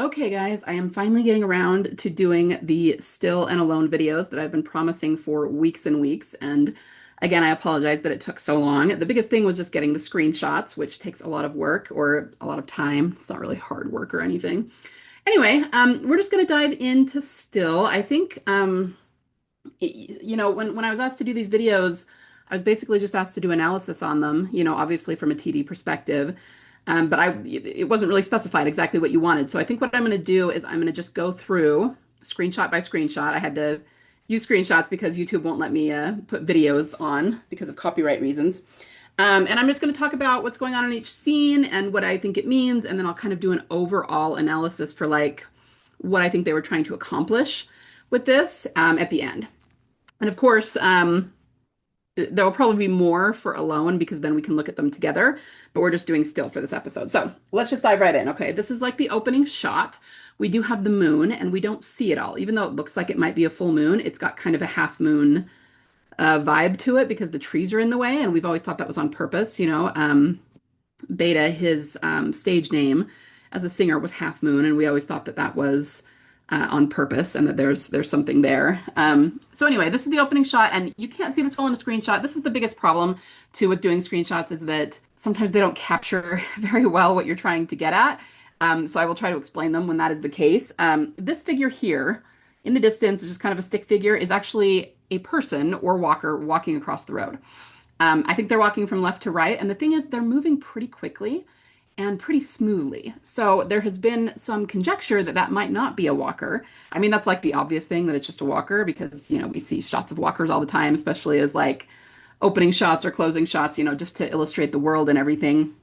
Okay, guys, I am finally getting around to doing the still and alone videos that I've been promising for weeks and weeks. And again, I apologize that it took so long. The biggest thing was just getting the screenshots, which takes a lot of work or a lot of time. It's not really hard work or anything. Anyway, we're just going to dive into still. I think, when I was asked to do these videos, I was basically just asked to do analysis on them, obviously from a TD perspective. But it wasn't really specified exactly what you wanted. So I think what I'm going to do is I'm going to just go through screenshot by screenshot. I had to use screenshots because YouTube won't let me put videos on because of copyright reasons. And I'm just going to talk about what's going on in each scene and what I think it means. And then I'll kind of do an overall analysis for like what I think they were trying to accomplish with this at the end. And of course, there will probably be more for alone because then we can look at them together, but we're just doing still for this episode. So let's just dive right in. Okay, this is like the opening shot. We do have the moon and we don't see it all. Even though it looks like it might be a full moon, it's got kind of a half moon vibe to it because the trees are in the way. And we've always thought that was on purpose. Beta, his stage name as a singer was Half Moon. And we always thought that that was on purpose and that there's something there. So anyway, this is the opening shot and you can't see this well in a screenshot. This is the biggest problem too with doing screenshots is that sometimes they don't capture very well what you're trying to get at. So I will try to explain them when that is the case. This figure here in the distance, which is kind of a stick figure, is actually a person or walker walking across the road. I think they're walking from left to right. And the thing is, they're moving pretty quickly and pretty smoothly. So there has been some conjecture that that might not be a walker. I mean, that's like the obvious thing that it's just a walker because, we see shots of walkers all the time, especially as like opening shots or closing shots, just to illustrate the world and everything.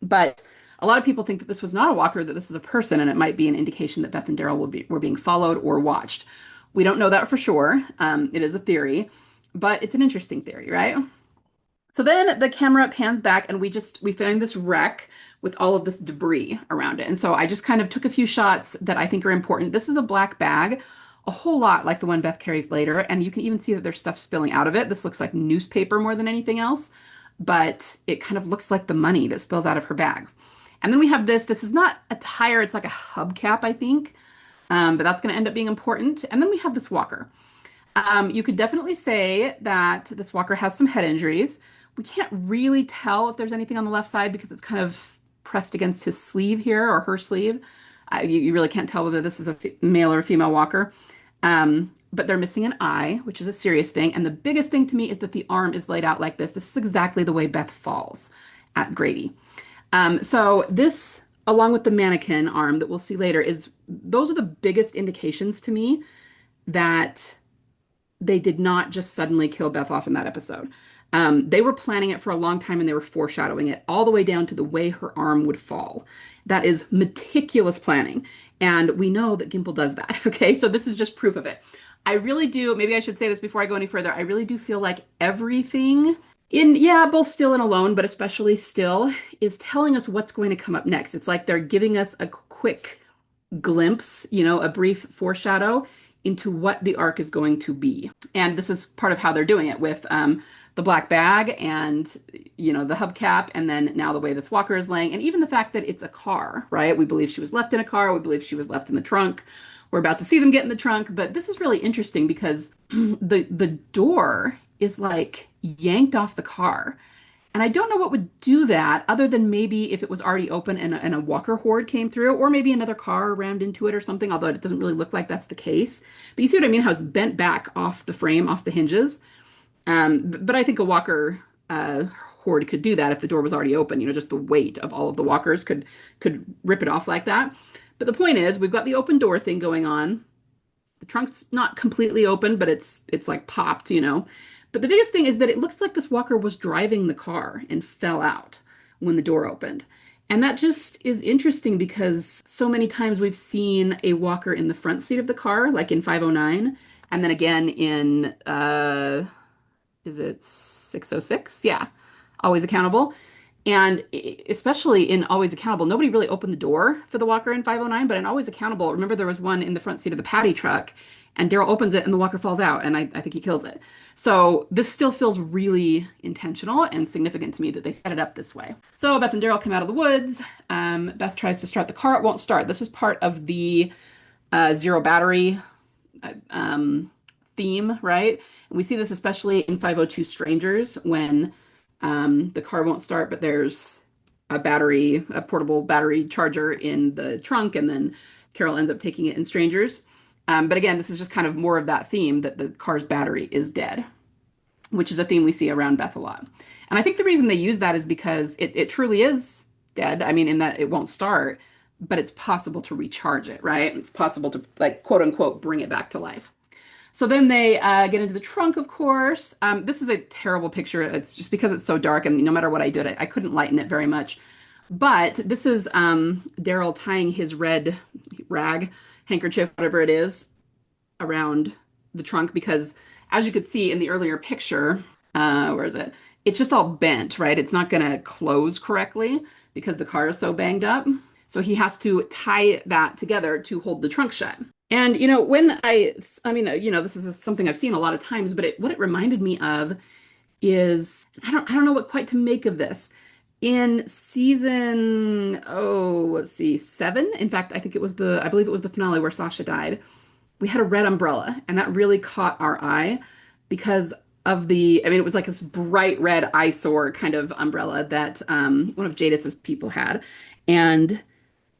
But a lot of people think that this was not a walker, that this is a person, and it might be an indication that Beth and Daryl were being followed or watched. We don't know that for sure. It is a theory, but it's an interesting theory, right? So then the camera pans back and we find this wreck with all of this debris around it. And so I just kind of took a few shots that I think are important. This is a black bag, a whole lot like the one Beth carries later. And you can even see that there's stuff spilling out of it. This looks like newspaper more than anything else, but it kind of looks like the money that spills out of her bag. And then we have this. This is not a tire. It's like a hubcap, I think. But that's going to end up being important. And then we have this walker. You could definitely say that this walker has some head injuries. We can't really tell if there's anything on the left side because it's kind of pressed against his sleeve here or her sleeve. You really can't tell whether this is a male or a female walker. But they're missing an eye, which is a serious thing. And the biggest thing to me is that the arm is laid out like this. This is exactly the way Beth falls at Grady. So this, along with the mannequin arm that we'll see later, those are the biggest indications to me that they did not just suddenly kill Beth off in that episode. They were planning it for a long time and they were foreshadowing it all the way down to the way her arm would fall. That is meticulous planning. And we know that Gimple does that. Okay, so this is just proof of it. I really do, maybe I should say this before I go any further. I really do feel like everything both still and alone, but especially still, is telling us what's going to come up next. It's like they're giving us a quick glimpse, a brief foreshadow into what the arc is going to be. And this is part of how they're doing it with the black bag and, the hubcap, and then now the way this walker is laying, and even the fact that it's a car, right? We believe she was left in a car. We believe she was left in the trunk. We're about to see them get in the trunk, but this is really interesting because the door is like yanked off the car. And I don't know what would do that other than maybe if it was already open and a walker horde came through, or maybe another car rammed into it or something, although it doesn't really look like that's the case. But you see what I mean? How it's bent back off the frame, off the hinges. But I think a walker horde could do that if the door was already open. Just the weight of all of the walkers could rip it off like that. But the point is, we've got the open door thing going on. The trunk's not completely open, but it's like popped, But the biggest thing is that it looks like this walker was driving the car and fell out when the door opened. And that just is interesting because so many times we've seen a walker in the front seat of the car, like in 509, and then again in, is it 606? Yeah, Always Accountable. And especially in Always Accountable, nobody really opened the door for the walker in 509, but in Always Accountable, remember there was one in the front seat of the Patty truck, and Daryl opens it and the walker falls out, and I think he kills it. So this still feels really intentional and significant to me that they set it up this way. So Beth and Daryl come out of the woods. Beth tries to start the car. It won't start. This is part of the zero battery um, theme, right? And we see this especially in 502 Strangers when the car won't start, but there's a portable battery charger in the trunk, and then Carol ends up taking it in Strangers. But again, this is just kind of more of that theme that the car's battery is dead, which is a theme we see around Beth a lot. And I think the reason they use that is because it truly is dead. I mean, in that it won't start, but it's possible to recharge it, right? It's possible to, like, quote unquote, bring it back to life. So then they get into the trunk, of course. This is a terrible picture. It's just because it's so dark, and no matter what I did, I couldn't lighten it very much. But this is Daryl tying his red rag, handkerchief, whatever it is, around the trunk because, as you could see in the earlier picture, where is it? It's just all bent, right? It's not going to close correctly because the car is so banged up. So he has to tie that together to hold the trunk shut. And, when I mean, this is something I've seen a lot of times, but what it reminded me of is, I don't know what quite to make of this. In season, let's see, 7. In fact, I believe it was the finale where Sasha died. We had a red umbrella, and that really caught our eye because it was like this bright red eyesore kind of umbrella that one of Jadis's people had. And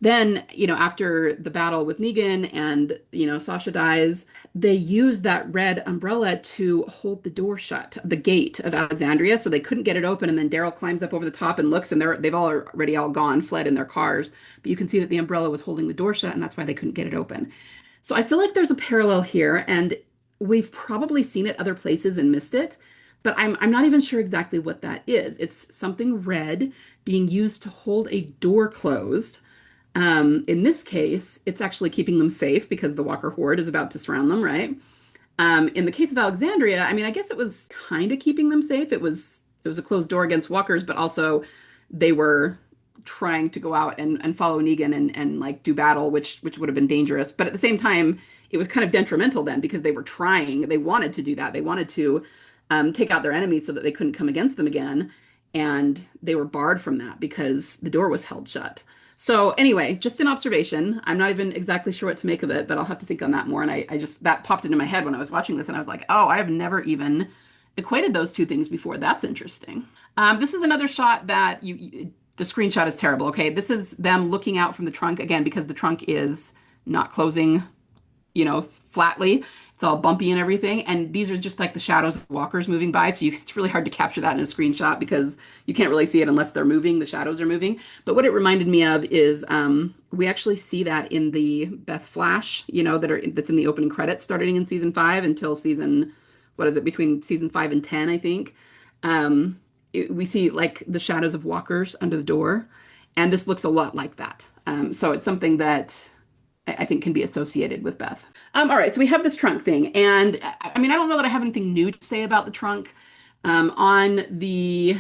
then, after the battle with Negan and, Sasha dies, they use that red umbrella to hold the door shut, the gate of Alexandria, so they couldn't get it open. And then Daryl climbs up over the top and looks, and they've already all gone, fled in their cars. But you can see that the umbrella was holding the door shut, and that's why they couldn't get it open. So I feel like there's a parallel here, and we've probably seen it other places and missed it, but I'm not even sure exactly what that is. It's something red being used to hold a door closed. In this case, it's actually keeping them safe because the Walker horde is about to surround them, right? In the case of Alexandria, I mean, I guess it was kind of keeping them safe. It was a closed door against walkers, but also they were trying to go out and follow Negan and like do battle, which would have been dangerous. But at the same time, it was kind of detrimental then because they wanted to do that. They wanted to take out their enemies so that they couldn't come against them again. And they were barred from that because the door was held shut. So anyway, just an observation. I'm not even exactly sure what to make of it, but I'll have to think on that more. And that popped into my head when I was watching this, and I was like, oh, I have never even equated those two things before. That's interesting. This is another shot that the screenshot is terrible. Okay, this is them looking out from the trunk again because the trunk is not closing, flatly. It's all bumpy and everything. And these are just like the shadows of walkers moving by. So it's really hard to capture that in a screenshot because you can't really see it unless they're moving. The shadows are moving. But what it reminded me of is we actually see that in the Beth Flash, that's in the opening credits starting in season 5 until between season 5 and 10, I think. We see like the shadows of walkers under the door. And this looks a lot like that. So it's something that I think can be associated with Beth. All right, so we have this trunk thing, and I mean, I don't know that I have anything new to say about the trunk. I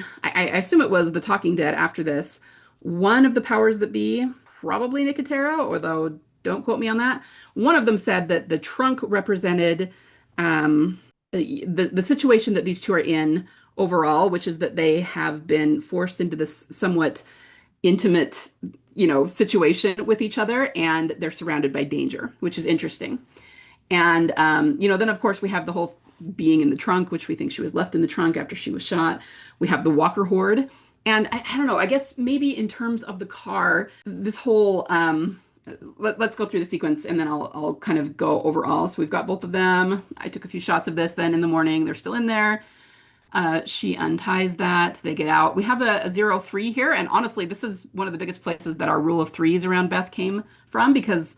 assume it was the Talking Dead after this. One of the powers that be, probably Nicotero, although don't quote me on that. One of them said that the trunk represented the situation that these two are in overall, which is that they have been forced into this somewhat intimate situation with each other, and they're surrounded by danger, which is interesting. And, then of course we have the whole being in the trunk, which we think she was left in the trunk after she was shot. We have the Walker horde. And I don't know, I guess maybe in terms of the car, this whole, let's go through the sequence and then I'll kind of go overall. So we've got both of them. I took a few shots of this then in the morning. They're still in there. She unties that. They get out. We have a 0-3 here. And honestly, this is one of the biggest places that our rule of threes around Beth came from because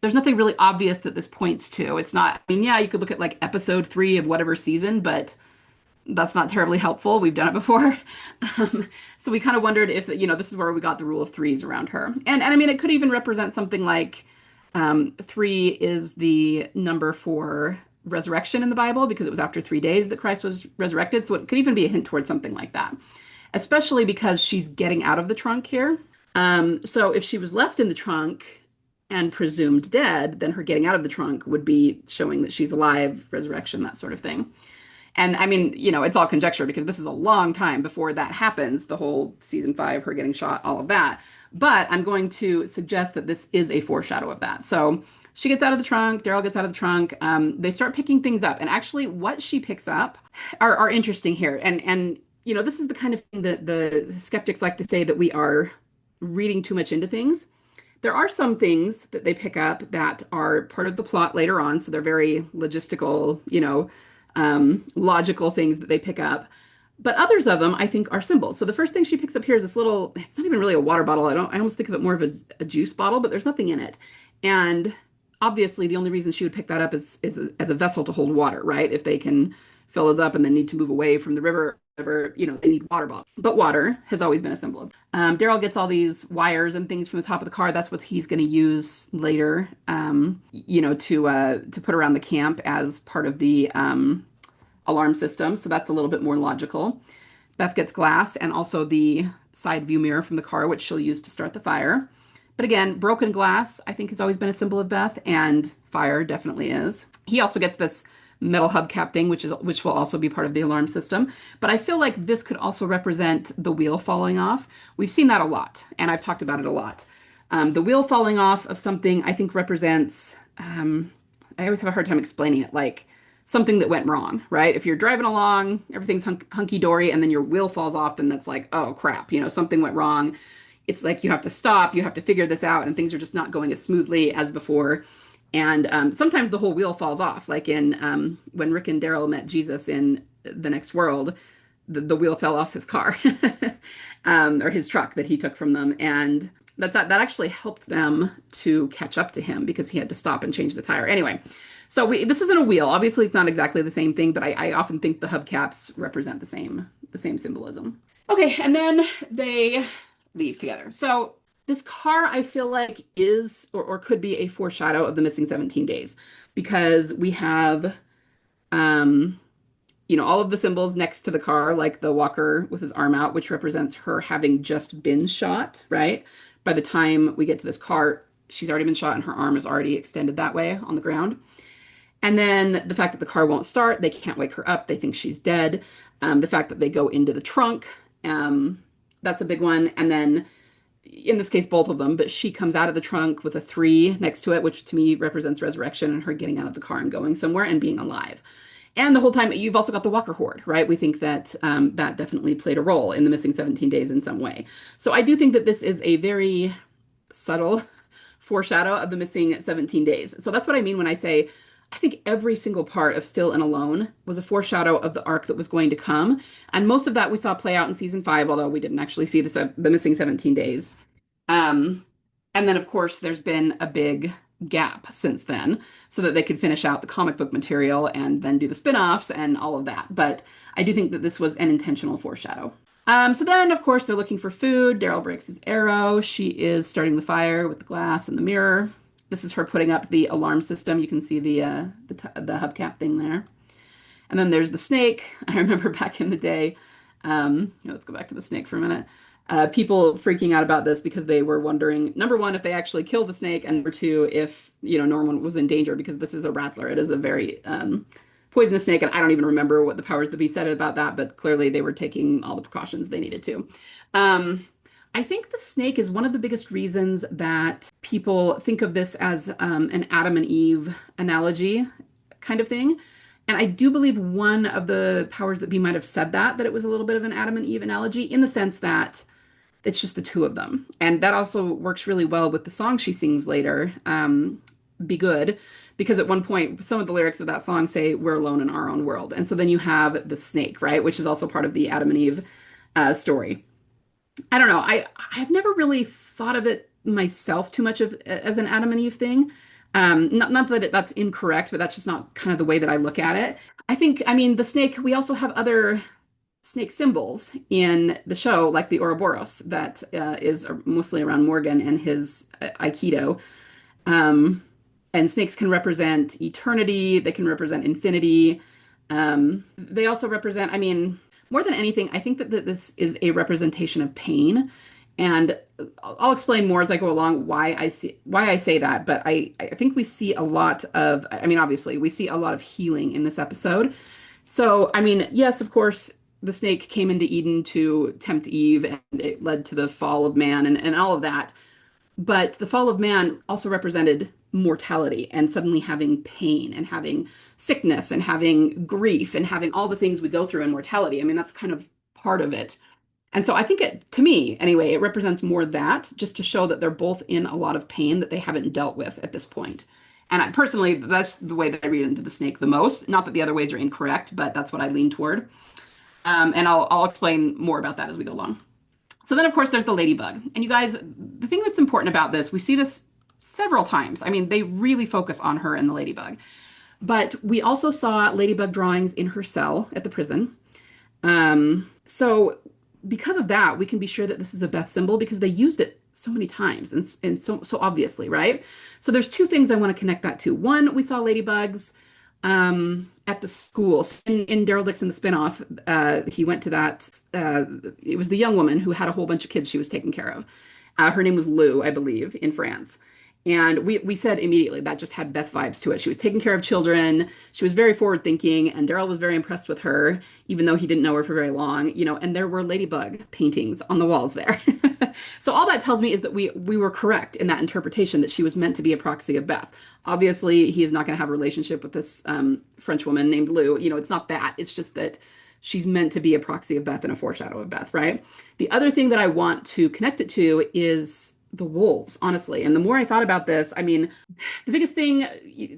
there's nothing really obvious that this points to. It's not, I mean, yeah, you could look at like episode 3 of whatever season, but that's not terribly helpful. We've done it before. So we kind of wondered if, this is where we got the rule of threes around her. And I mean, it could even represent something like 3 is the number for resurrection in the Bible because it was after 3 days that Christ was resurrected. So it could even be a hint towards something like that. especially because she's getting out of the trunk here. So if she was left in the trunk and presumed dead, then her getting out of the trunk would be showing that she's alive, resurrection, that sort of thing. And I mean, it's all conjecture because this is a long time before that happens, the whole season five, her getting shot, all of that. But I'm going to suggest that this is a foreshadow of that. So she gets out of the trunk, Daryl gets out of the trunk. They start picking things up. And actually, what she picks up are interesting here. And this is the kind of thing that the skeptics like to say that we are reading too much into things. There are some things that they pick up that are part of the plot later on. So they're very logistical, logical things that they pick up. But others of them, I think, are symbols. So the first thing she picks up here is this little, it's not even really a water bottle. I almost think of it more of a juice bottle, but there's nothing in it. And obviously, the only reason she would pick that up is as a vessel to hold water, right? If they can fill those up and then need to move away from the river, they need water bottles. But water has always been a symbol of. Daryl gets all these wires and things from the top of the car. That's what he's going to use later, to put around the camp as part of the alarm system. So that's a little bit more logical. Beth gets glass and also the side view mirror from the car, which she'll use to start the fire. But again, broken glass, I think, has always been a symbol of Beth, and fire definitely is. He also gets this metal hubcap thing, which will also be part of the alarm system. But I feel like this could also represent the wheel falling off. We've seen that a lot, and I've talked about it a lot. The wheel falling off of something, I think, represents, I always have a hard time explaining it, like something that went wrong, right? If you're driving along, everything's hunky-dory, and then your wheel falls off, then that's like, oh, crap, something went wrong. It's like you have to stop, you have to figure this out, and things are just not going as smoothly as before. And sometimes the whole wheel falls off, like in when Rick and Daryl met Jesus in The Next World, the wheel fell off his car or his truck that he took from them. And that actually helped them to catch up to him because he had to stop and change the tire. Anyway, so this isn't a wheel. Obviously, it's not exactly the same thing, but I often think the hubcaps represent the same symbolism. Okay, and then they leave together. So this car, I feel like, is or could be a foreshadow of the missing 17 days because we have, all of the symbols next to the car, like the walker with his arm out, which represents her having just been shot, right? By the time we get to this car, she's already been shot and her arm is already extended that way on the ground. And then the fact that the car won't start, they can't wake her up. They think she's dead. The fact that they go into the trunk, that's a big one. And then in this case, both of them, but she comes out of the trunk with a 3 next to it, which to me represents resurrection and her getting out of the car and going somewhere and being alive. And the whole time, you've also got the Walker Horde, right? We think that that definitely played a role in the missing 17 days in some way. So I do think that this is a very subtle foreshadow of the missing 17 days. So that's what I mean when I say I think every single part of Still and Alone was a foreshadow of the arc that was going to come. And most of that we saw play out in season 5, although we didn't actually see the missing 17 days. And then, of course, there's been a big gap since then so that they could finish out the comic book material and then do the spin-offs and all of that. But I do think that this was an intentional foreshadow. So then, of course, they're looking for food. Daryl breaks his arrow. She is starting the fire with the glass and the mirror. This is her putting up the alarm system. You can see the hubcap thing there. And then there's the snake. I remember back in the day, let's go back to the snake for a minute. People freaking out about this because they were wondering, number one, if they actually killed the snake, and number two, if, Norman was in danger because this is a rattler. It is a very poisonous snake, and I don't even remember what the powers that be said about that, but clearly they were taking all the precautions they needed to. I think the snake is one of the biggest reasons that people think of this as an Adam and Eve analogy kind of thing. And I do believe one of the powers that be might have said that it was a little bit of an Adam and Eve analogy in the sense that it's just the two of them. And that also works really well with the song she sings later, Be Good, because at one point, some of the lyrics of that song say, we're alone in our own world. And so then you have the snake, right? Which is also part of the Adam and Eve story. I don't know. I've never really thought of it myself too much as an Adam and Eve thing. Not that that's incorrect, but that's just not kind of the way that I look at it. The snake, we also have other snake symbols in the show, like the Ouroboros, that is mostly around Morgan and his Aikido. And snakes can represent eternity. They can represent infinity. They also represent, more than anything, I think that this is a representation of pain. And I'll explain more as I go along why I say that. But I think we see a lot of, I mean, obviously, we see a lot of healing in this episode. So, I mean, yes, of course, the snake came into Eden to tempt Eve, and it led to the fall of man and all of that. But the fall of man also represented mortality and suddenly having pain and having sickness and having grief and having all the things we go through in mortality. I mean, that's kind of part of it. And so I think to me, anyway, it represents more that just to show that they're both in a lot of pain that they haven't dealt with at this point. And I personally, that's the way that I read into the snake the most. Not that the other ways are incorrect, but that's what I lean toward. And I'll explain more about that as we go along. So then, of course, there's the ladybug. And you guys, the thing that's important about this, we see this several times. I mean, they really focus on her and the ladybug. But we also saw ladybug drawings in her cell at the prison. So because of that, we can be sure that this is a Beth symbol because they used it so many times and so obviously, right? So there's two things I want to connect that to. One, we saw ladybugs at the school. In Daryl Dixon, the spinoff, he went to that. It was the young woman who had a whole bunch of kids she was taking care of. Her name was Lou, I believe, in France. And we said immediately that just had Beth vibes to it. She was taking care of children. She was very forward thinking, and Daryl was very impressed with her, even though he didn't know her for very long, and there were ladybug paintings on the walls there. So all that tells me is that we were correct in that interpretation that she was meant to be a proxy of Beth. Obviously, he is not going to have a relationship with this French woman named Lou. It's not that. It's just that she's meant to be a proxy of Beth and a foreshadow of Beth, right? The other thing that I want to connect it to is the wolves, honestly. And the more I thought about this, I mean, the biggest thing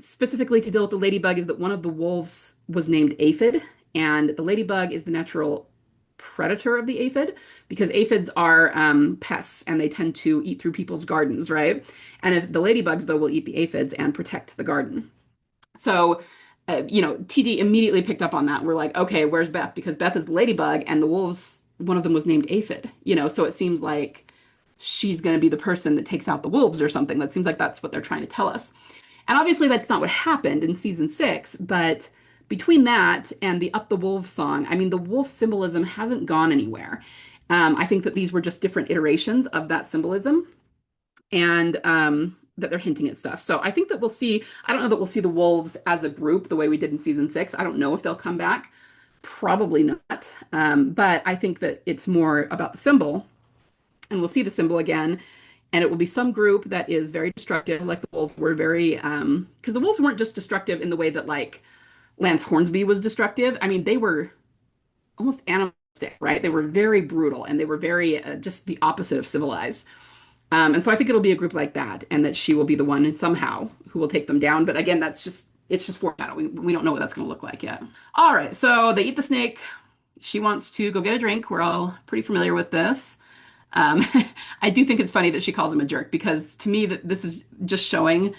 specifically to deal with the ladybug is that one of the wolves was named aphid, and the ladybug is the natural predator of the aphid because aphids are pests and they tend to eat through people's gardens, right? And if the ladybugs, though, will eat the aphids and protect the garden. So, TD immediately picked up on that. We're like, okay, where's Beth? Because Beth is the ladybug and the wolves, one of them was named aphid, so it seems like she's going to be the person that takes out the wolves or something. That seems like that's what they're trying to tell us. And obviously that's not what happened in season 6, but between that and the Up the Wolves song, I mean, the wolf symbolism hasn't gone anywhere. I think that these were just different iterations of that symbolism and that they're hinting at stuff. So I think that I don't know that we'll see the wolves as a group the way we did in season 6. I don't know if they'll come back. Probably not. But I think that it's more about the symbol. And we'll see the symbol again, and it will be some group that is very destructive, like the wolves were very, because the wolves weren't just destructive in the way that like Lance Hornsby was destructive. I mean, they were almost animalistic, right? They were very brutal, and they were very just the opposite of civilized. And so I think it'll be a group like that, and that she will be the one somehow who will take them down. But again, it's just foreshadowing. We don't know what that's going to look like yet. All right, so they eat the snake. She wants to go get a drink. We're all pretty familiar with this. I do think it's funny that she calls him a jerk because to me that this is just showing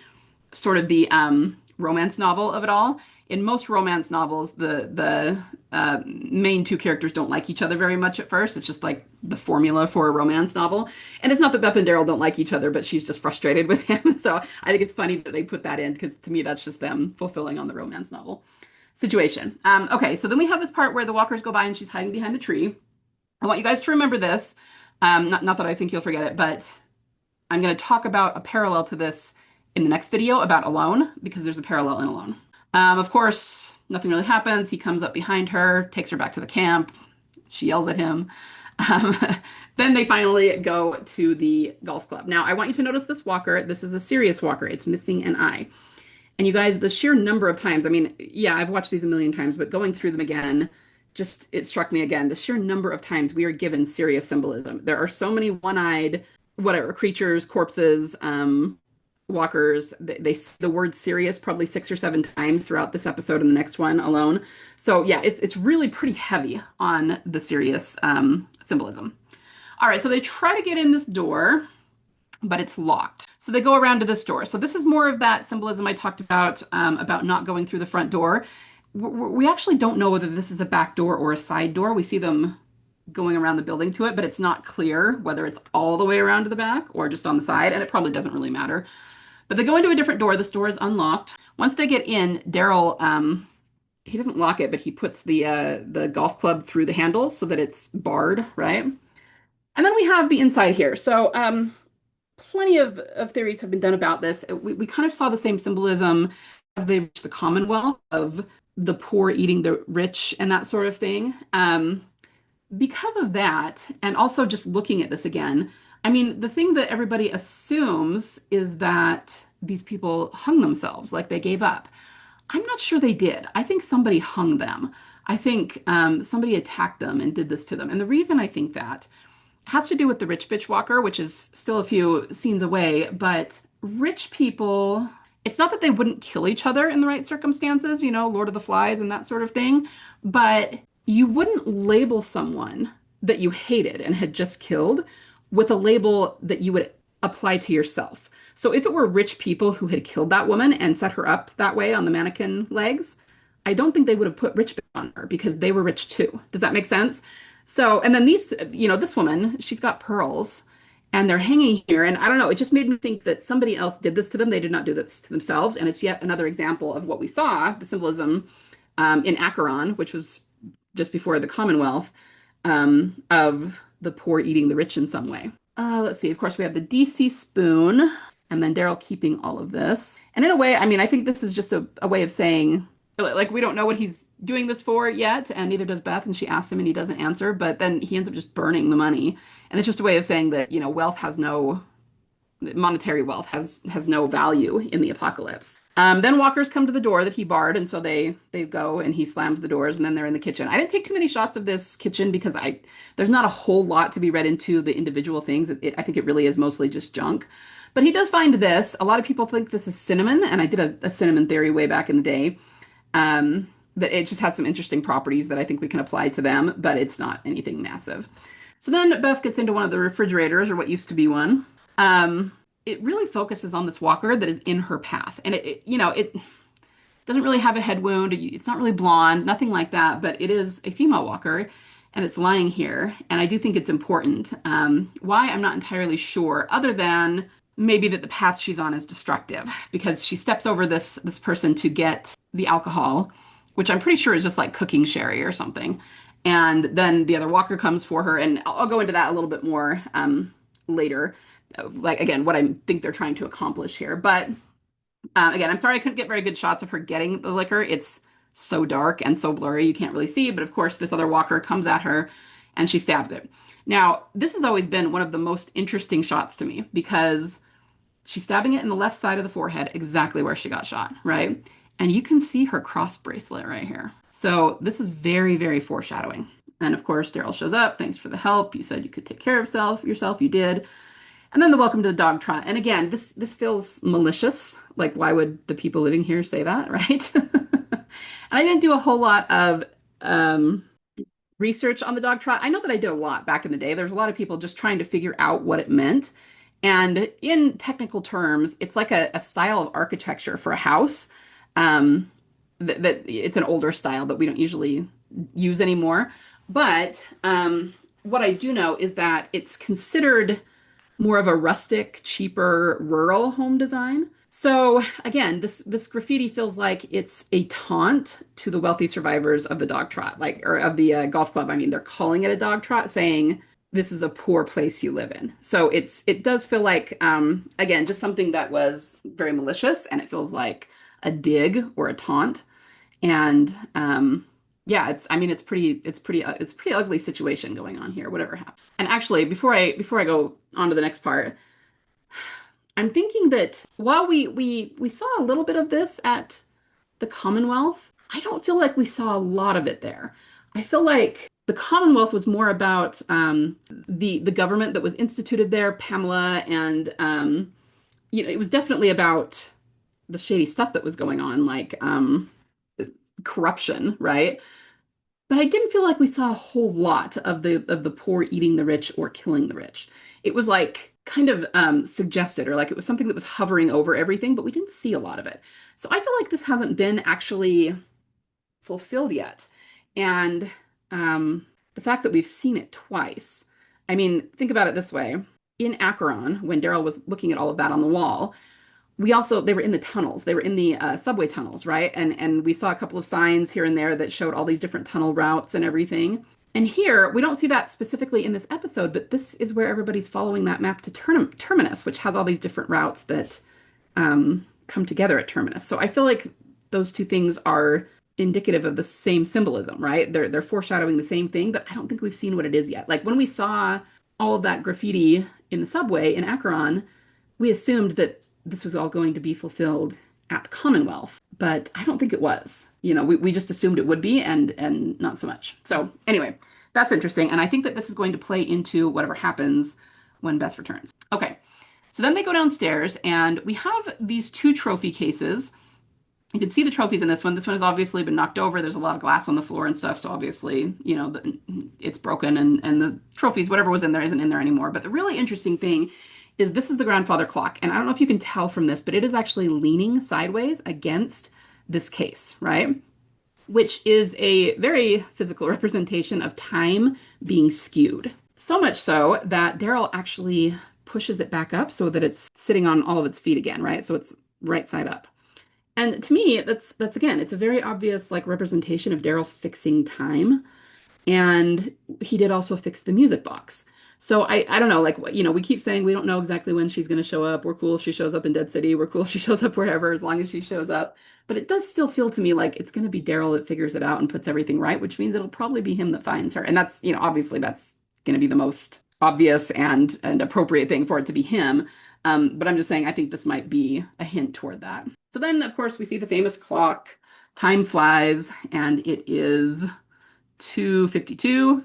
sort of the romance novel of it all. In most romance novels, the main two characters don't like each other very much at first. It's just like the formula for a romance novel. And it's not that Beth and Daryl don't like each other, but she's just frustrated with him. So I think it's funny that they put that in because to me that's just them fulfilling on the romance novel situation. Okay, so then we have this part where the walkers go by and she's hiding behind the tree. I want you guys to remember this. Not that I think you'll forget it, but I'm going to talk about a parallel to this in the next video about Alone, because there's a parallel in Alone. Of course, nothing really happens. He comes up behind her, takes her back to the camp. She yells at him. Then they finally go to the golf club. Now, I want you to notice this walker. This is a serious walker. It's missing an eye. And you guys, the sheer number of times, I mean, yeah, I've watched these a million times, but going through them again, it struck me again, the sheer number of times we are given serious symbolism. There are so many one-eyed, whatever, creatures, corpses, walkers. They say the word serious probably 6 or 7 times throughout this episode and the next one alone. So yeah, it's really pretty heavy on the serious symbolism. All right, so they try to get in this door, but it's locked. So they go around to this door. So this is more of that symbolism I talked about not going through the front door. We actually don't know whether this is a back door or a side door. We see them going around the building to it, but it's not clear whether it's all the way around to the back or just on the side, and it probably doesn't really matter. But they go into a different door. This door is unlocked. Once they get in, Daryl he doesn't lock it, but he puts the golf club through the handles so that it's barred, right? And then we have the inside here. So plenty of theories have been done about this. We kind of saw the same symbolism as they reached the Commonwealth of the poor eating the rich and that sort of thing. Because of that, and also just looking at this again, I mean, the thing that everybody assumes is that these people hung themselves, like they gave up. I'm not sure they did. I think somebody hung them. I think somebody attacked them and did this to them. And the reason I think that has to do with the rich bitch walker, which is still a few scenes away, but rich people, it's not that they wouldn't kill each other in the right circumstances, you know, Lord of the Flies and that sort of thing, but you wouldn't label someone that you hated and had just killed with a label that you would apply to yourself. So if it were rich people who had killed that woman and set her up that way on the mannequin legs, I don't think they would have put rich bitch on her because they were rich too. Does that make sense? So, and then these, you know, this woman, she's got pearls and they're hanging here. And I don't know, it just made me think that somebody else did this to them. They did not do this to themselves. And it's yet another example of what we saw, the symbolism in Acheron, which was just before the Commonwealth, of the poor eating the rich in some way. Let's see, of course, we have the DC spoon and then Daryl keeping all of this. And in a way, I mean, I think this is just a way of saying, like, we don't know what he's doing this for yet, and neither does Beth, and she asks him and he doesn't answer, but then he ends up just burning the money. And it's just a way of saying that, you know, wealth has no, monetary wealth has no value in the apocalypse. Then walkers come to the door that he barred, and so they go and he slams the doors, and then they're in the kitchen. I didn't take too many shots of this kitchen because there's not a whole lot to be read into the individual things. I think it really is mostly just junk. But he does find this. A lot of people think this is cinnamon, and I did a cinnamon theory way back in the day. That it just has some interesting properties that I think we can apply to them, but it's not anything massive. So then Beth gets into one of the refrigerators, or what used to be one. It really focuses on this walker that is in her path. And you know, it doesn't really have a head wound. It's not really blonde, nothing like that, but it is a female walker and it's lying here. And I do think it's important. Why, I'm not entirely sure, other than maybe that the path she's on is destructive because she steps over this person to get the alcohol, which I'm pretty sure is just like cooking sherry or something. And then the other walker comes for her, and I'll go into that a little bit more later. Like, again, what I think they're trying to accomplish here. But again, I'm sorry I couldn't get very good shots of her getting the liquor. It's so dark and so blurry, you can't really see. But of course, this other walker comes at her and she stabs it. Now, this has always been one of the most interesting shots to me because she's stabbing it in the left side of the forehead, exactly where she got shot, right? And you can see her cross bracelet right here. So this is very, very foreshadowing. And of course, Daryl shows up. Thanks for the help. You said you could take care of yourself. You did. And then the welcome to the dog trot. And again, this feels malicious. Like, why would the people living here say that, right? And I didn't do a whole lot of research on the dog trot. I know that I did a lot back in the day. There was a lot of people just trying to figure out what it meant. And in technical terms, it's like a style of architecture for a house. That it's an older style that we don't usually use anymore. But what I do know is that it's considered more of a rustic, cheaper, rural home design. So again, this graffiti feels like it's a taunt to the wealthy survivors of the dog trot, like, or of the golf club. I mean, they're calling it a dog trot, saying this is a poor place you live in. So it does feel like, again, just something that was very malicious, and it feels like a dig or a taunt. And yeah, it's pretty ugly situation going on here, whatever happened. And actually, before I go on to the next part, I'm thinking that while we saw a little bit of this at the Commonwealth, I don't feel like we saw a lot of it there. I feel like the Commonwealth was more about the government that was instituted there, Pamela, and you know, it was definitely about the shady stuff that was going on, like corruption, right? But I didn't feel like we saw a whole lot of the poor eating the rich or killing the rich. It was like kind of suggested, or like it was something that was hovering over everything, but we didn't see a lot of it. So I feel like this hasn't been actually fulfilled yet. And the fact that we've seen it twice, I mean, think about it this way. In Acheron, when Daryl was looking at all of that on the wall, they were in the tunnels. They were in the subway tunnels, right? And we saw a couple of signs here and there that showed all these different tunnel routes and everything. And here, we don't see that specifically in this episode, but this is where everybody's following that map to Terminus, which has all these different routes that come together at Terminus. So I feel like those two things are indicative of the same symbolism, right? They're foreshadowing the same thing, but I don't think we've seen what it is yet. Like when we saw all of that graffiti in the subway in Acheron, we assumed that this was all going to be fulfilled at the Commonwealth, but I don't think it was. We just assumed it would be and not so much. So anyway, that's interesting. And I think that this is going to play into whatever happens when Beth returns. Okay, so then they go downstairs and we have these two trophy cases. You can see the trophies in this one. This one has obviously been knocked over. There's a lot of glass on the floor and stuff. So obviously, it's broken and the trophies, whatever was in there, isn't in there anymore. But the really interesting thing is this is the grandfather clock. And I don't know if you can tell from this, but it is actually leaning sideways against this case, right? Which is a very physical representation of time being skewed. So much so that Daryl actually pushes it back up so that it's sitting on all of its feet again, right? So it's right side up. And to me, that's again, it's a very obvious like representation of Daryl fixing time. And he did also fix the music box. So I don't know, like, we keep saying we don't know exactly when she's going to show up. We're cool if she shows up in Dead City. We're cool if she shows up wherever, as long as she shows up. But it does still feel to me like it's going to be Daryl that figures it out and puts everything right, which means it'll probably be him that finds her. And that's, obviously that's going to be the most obvious and appropriate thing for it to be him. But I'm just saying, I think this might be a hint toward that. So then, of course, we see the famous clock. Time flies, and it is 2:52.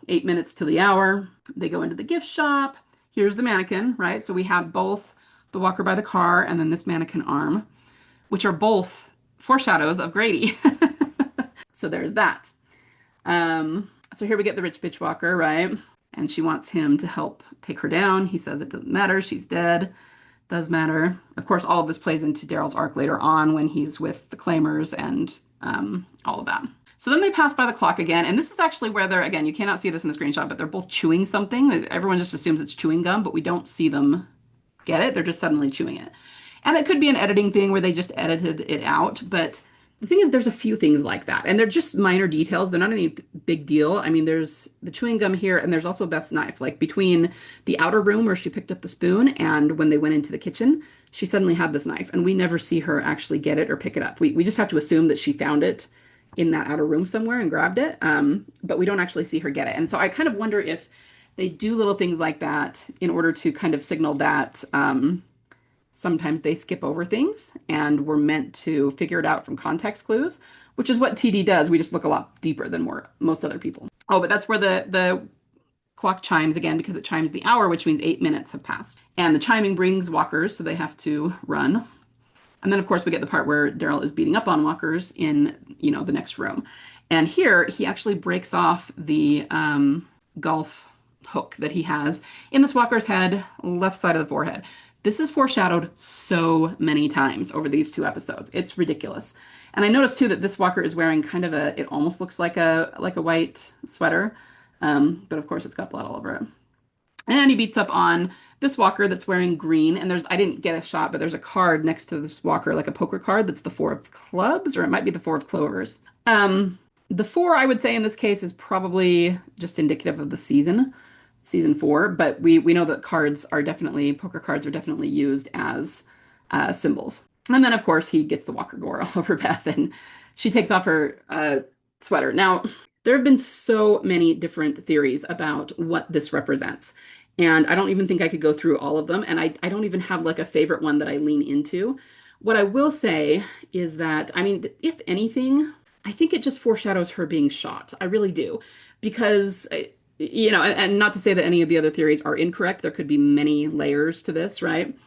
8 minutes to the hour. They go into the gift shop. Here's the mannequin, right? So we have both the walker by the car and then this mannequin arm, which are both foreshadows of Grady. So there's that. So here we get the rich bitch walker, right? And she wants him to help take her down. He says it doesn't matter. She's dead. Does matter. Of course, all of this plays into Daryl's arc later on when he's with the Claimers and all of that. So then they pass by the clock again, and this is actually where they're, again, you cannot see this in the screenshot, but they're both chewing something. Everyone just assumes it's chewing gum, but we don't see them get it. They're just suddenly chewing it. And it could be an editing thing where they just edited it out, but the thing is there's a few things like that, and they're just minor details. They're not any big deal. I mean, there's the chewing gum here, and there's also Beth's knife. Like between the outer room where she picked up the spoon and when they went into the kitchen, she suddenly had this knife, and we never see her actually get it or pick it up. We just have to assume that she found it in that outer room somewhere and grabbed it, but we don't actually see her get it. And so I kind of wonder if they do little things like that in order to kind of signal that sometimes they skip over things and we're meant to figure it out from context clues, which is what TD does. We just look a lot deeper than most other people. Oh, but that's where the clock chimes again, because it chimes the hour, which means 8 minutes have passed. And the chiming brings walkers, so they have to run. And then, of course, we get the part where Daryl is beating up on walkers in, the next room. And here, he actually breaks off the golf hook that he has in this walker's head, left side of the forehead. This is foreshadowed so many times over these two episodes. It's ridiculous. And I noticed, too, that this walker is wearing kind of it almost looks like a white sweater. But, of course, it's got blood all over it. And he beats up on this walker that's wearing green, and I didn't get a shot, but there's a card next to this walker, like a poker card, that's the 4 of clubs, or it might be the 4 of clovers. The 4, I would say in this case, is probably just indicative of the season 4, but we know that poker cards are definitely used as symbols. And then, of course, he gets the walker gore all over Beth, and she takes off her sweater. Now, there have been so many different theories about what this represents. And I don't even think I could go through all of them. And I don't even have like a favorite one that I lean into. What I will say is that, I mean, if anything, I think it just foreshadows her being shot. I really do. Because, and not to say that any of the other theories are incorrect. There could be many layers to this, right?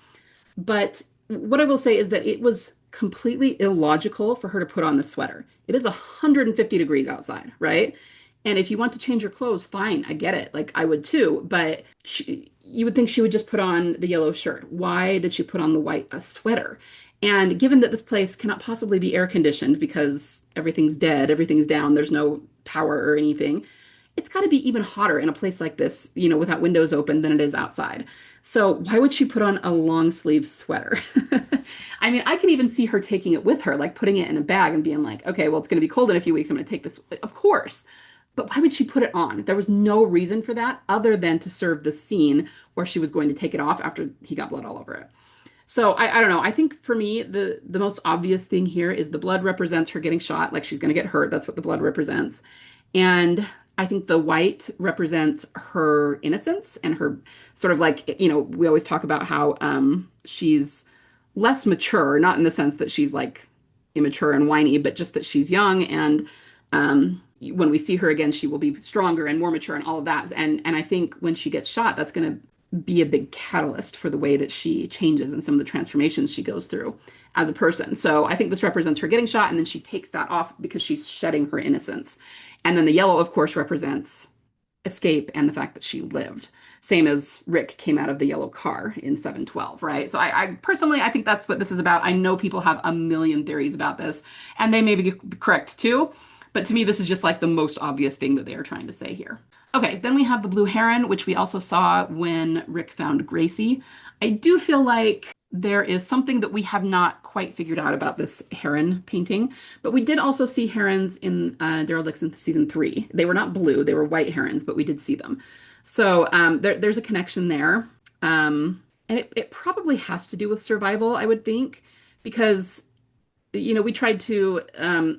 But what I will say is that it was completely illogical for her to put on the sweater. It is 150 degrees outside, right? And if you want to change your clothes, fine, I get it. Like, I would too. But you would think she would just put on the yellow shirt. Why did she put on the white sweater? And given that this place cannot possibly be air conditioned because everything's dead, everything's down, there's no power or anything, it's got to be even hotter in a place like this, without windows open than it is outside. So why would she put on a long sleeve sweater? I mean, I can even see her taking it with her, like putting it in a bag and being like, okay, well, it's going to be cold in a few weeks. I'm going to take this. Of course. But why would she put it on? There was no reason for that other than to serve the scene where she was going to take it off after he got blood all over it. So I don't know. I think for me, the most obvious thing here is the blood represents her getting shot, like she's going to get hurt. That's what the blood represents. And I think the white represents her innocence and her sort of like, we always talk about how she's less mature, not in the sense that she's like immature and whiny, but just that she's young. And when we see her again, she will be stronger and more mature and all of that. And I think when she gets shot, that's going to be a big catalyst for the way that she changes and some of the transformations she goes through as a person. So I think this represents her getting shot, and then she takes that off because she's shedding her innocence. And then the yellow, of course, represents escape and the fact that she lived. Same as Rick came out of the yellow car in 712, right? So I personally, I think that's what this is about. I know people have a million theories about this, and they may be correct too. But to me, this is just like the most obvious thing that they are trying to say here. Okay, then we have the blue heron, which we also saw when Rick found Gracie. I do feel like there is something that we have not quite figured out about this heron painting, but we did also see herons in Daryl Dixon season 3. They were not blue, they were white herons, but we did see them. So there's a connection there. And it probably has to do with survival, I would think, because, we tried to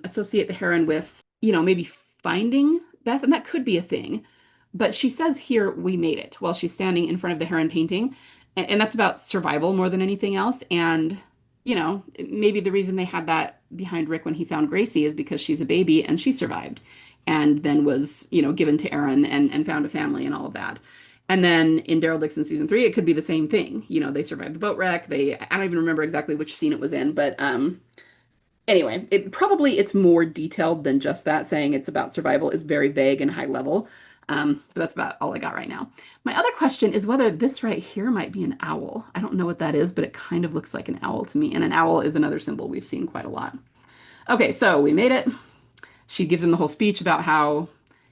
associate the heron with, maybe finding Beth, and that could be a thing. But she says here, we made it, while she's standing in front of the heron painting. And that's about survival more than anything else. And, maybe the reason they had that behind Rick when he found Gracie is because she's a baby and she survived and then was, given to Aaron and found a family and all of that. And then in Daryl Dixon season 3, it could be the same thing. They survived the boat wreck. I don't even remember exactly which scene it was in, but anyway, it's more detailed than just that. Saying it's about survival is very vague and high level. But that's about all I got right now. My other question is whether this right here might be an owl. I don't know what that is, but it kind of looks like an owl to me. And an owl is another symbol we've seen quite a lot. Okay, so we made it. She gives him the whole speech about how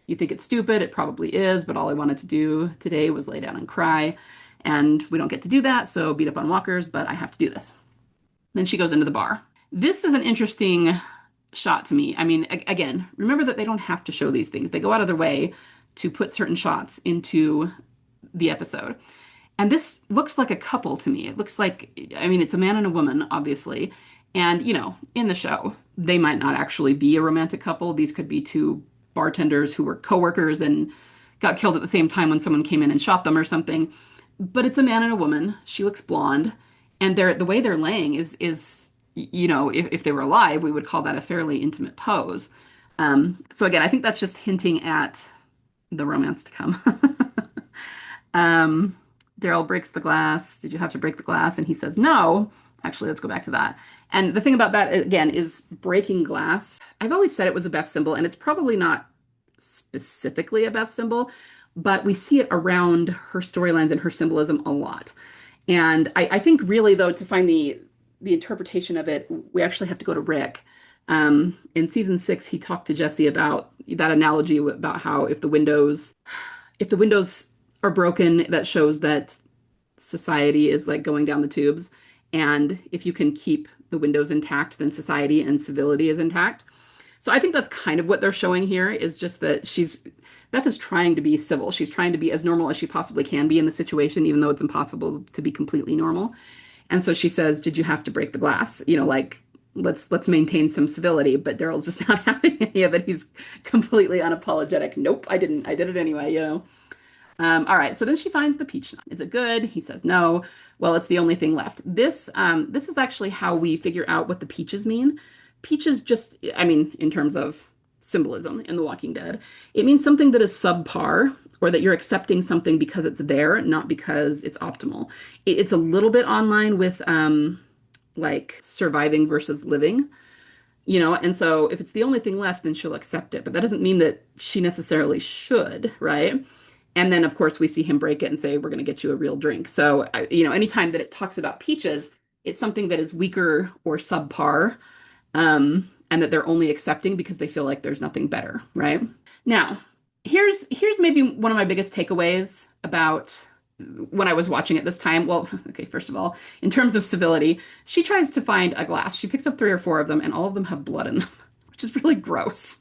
you think it's stupid. It probably is, but all I wanted to do today was lay down and cry. And we don't get to do that, so beat up on walkers, but I have to do this. Then she goes into the bar. This is an interesting shot to me. I mean, again, remember that they don't have to show these things. They go out of their way to put certain shots into the episode. And this looks like a couple to me. It looks like, it's a man and a woman, obviously. And, in the show, they might not actually be a romantic couple. These could be two bartenders who were coworkers and got killed at the same time when someone came in and shot them or something. But it's a man and a woman. She looks blonde. And the way they're laying is if they were alive, we would call that a fairly intimate pose. So again, I think that's just hinting at the romance to come. Daryl breaks the glass. Did you have to break the glass? And he says, no. Actually, let's go back to that. And the thing about that, again, is breaking glass. I've always said it was a Beth symbol, and it's probably not specifically a Beth symbol, but we see it around her storylines and her symbolism a lot. And I think really, though, to find the interpretation of it, we actually have to go to Rick. In season 6, he talked to Jesse about that analogy about how if the windows are broken, that shows that society is like going down the tubes. And if you can keep the windows intact, then society and civility is intact. So I think that's kind of what they're showing here, is just that Beth is trying to be civil. She's trying to be as normal as she possibly can be in the situation, even though it's impossible to be completely normal. And so she says, did you have to break the glass? Let's maintain some civility. But Daryl's just not having any of it. He's completely unapologetic. Nope, I didn't. I did it anyway, All right, so then she finds the peach nut. Is it good? He says no. Well, it's the only thing left. This is actually how we figure out what the peaches mean. Peaches just, in terms of symbolism in The Walking Dead, it means something that is subpar, or that you're accepting something because it's there, not because it's optimal. It's a little bit online with like surviving versus living, and so if it's the only thing left, then she'll accept it. But that doesn't mean that she necessarily should, right? And then, of course, we see him break it and say, we're going to get you a real drink. So, anytime that it talks about peaches, it's something that is weaker or subpar, and that they're only accepting because they feel like there's nothing better, right? Now, here's maybe one of my biggest takeaways about when I was watching it this time, well, okay, first of all, in terms of civility, she tries to find a glass. She picks up three or four of them, and all of them have blood in them, which is really gross.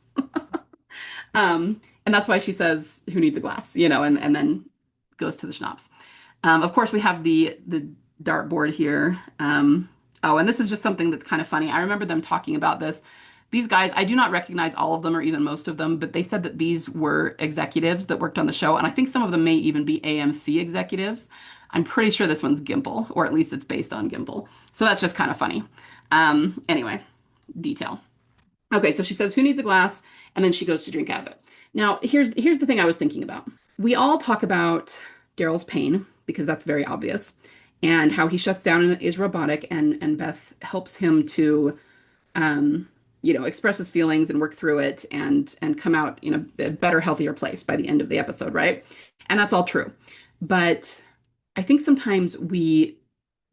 And that's why she says, "Who needs a glass?" And then goes to the schnapps. Of course, we have the dartboard here. Oh, and this is just something that's kind of funny. I remember them talking about this. These guys, I do not recognize all of them or even most of them, but they said that these were executives that worked on the show, and I think some of them may even be AMC executives. I'm pretty sure this one's Gimple, or at least it's based on Gimple. So that's just kind of funny. Anyway, detail. Okay, so she says, "Who needs a glass?" And then she goes to drink out of it. Now, here's the thing I was thinking about. We all talk about Daryl's pain because that's very obvious, and how he shuts down and is robotic, and Beth helps him to, um, express his feelings and work through it and come out in a better, healthier place by the end of the episode, right? And that's all true. But I think sometimes we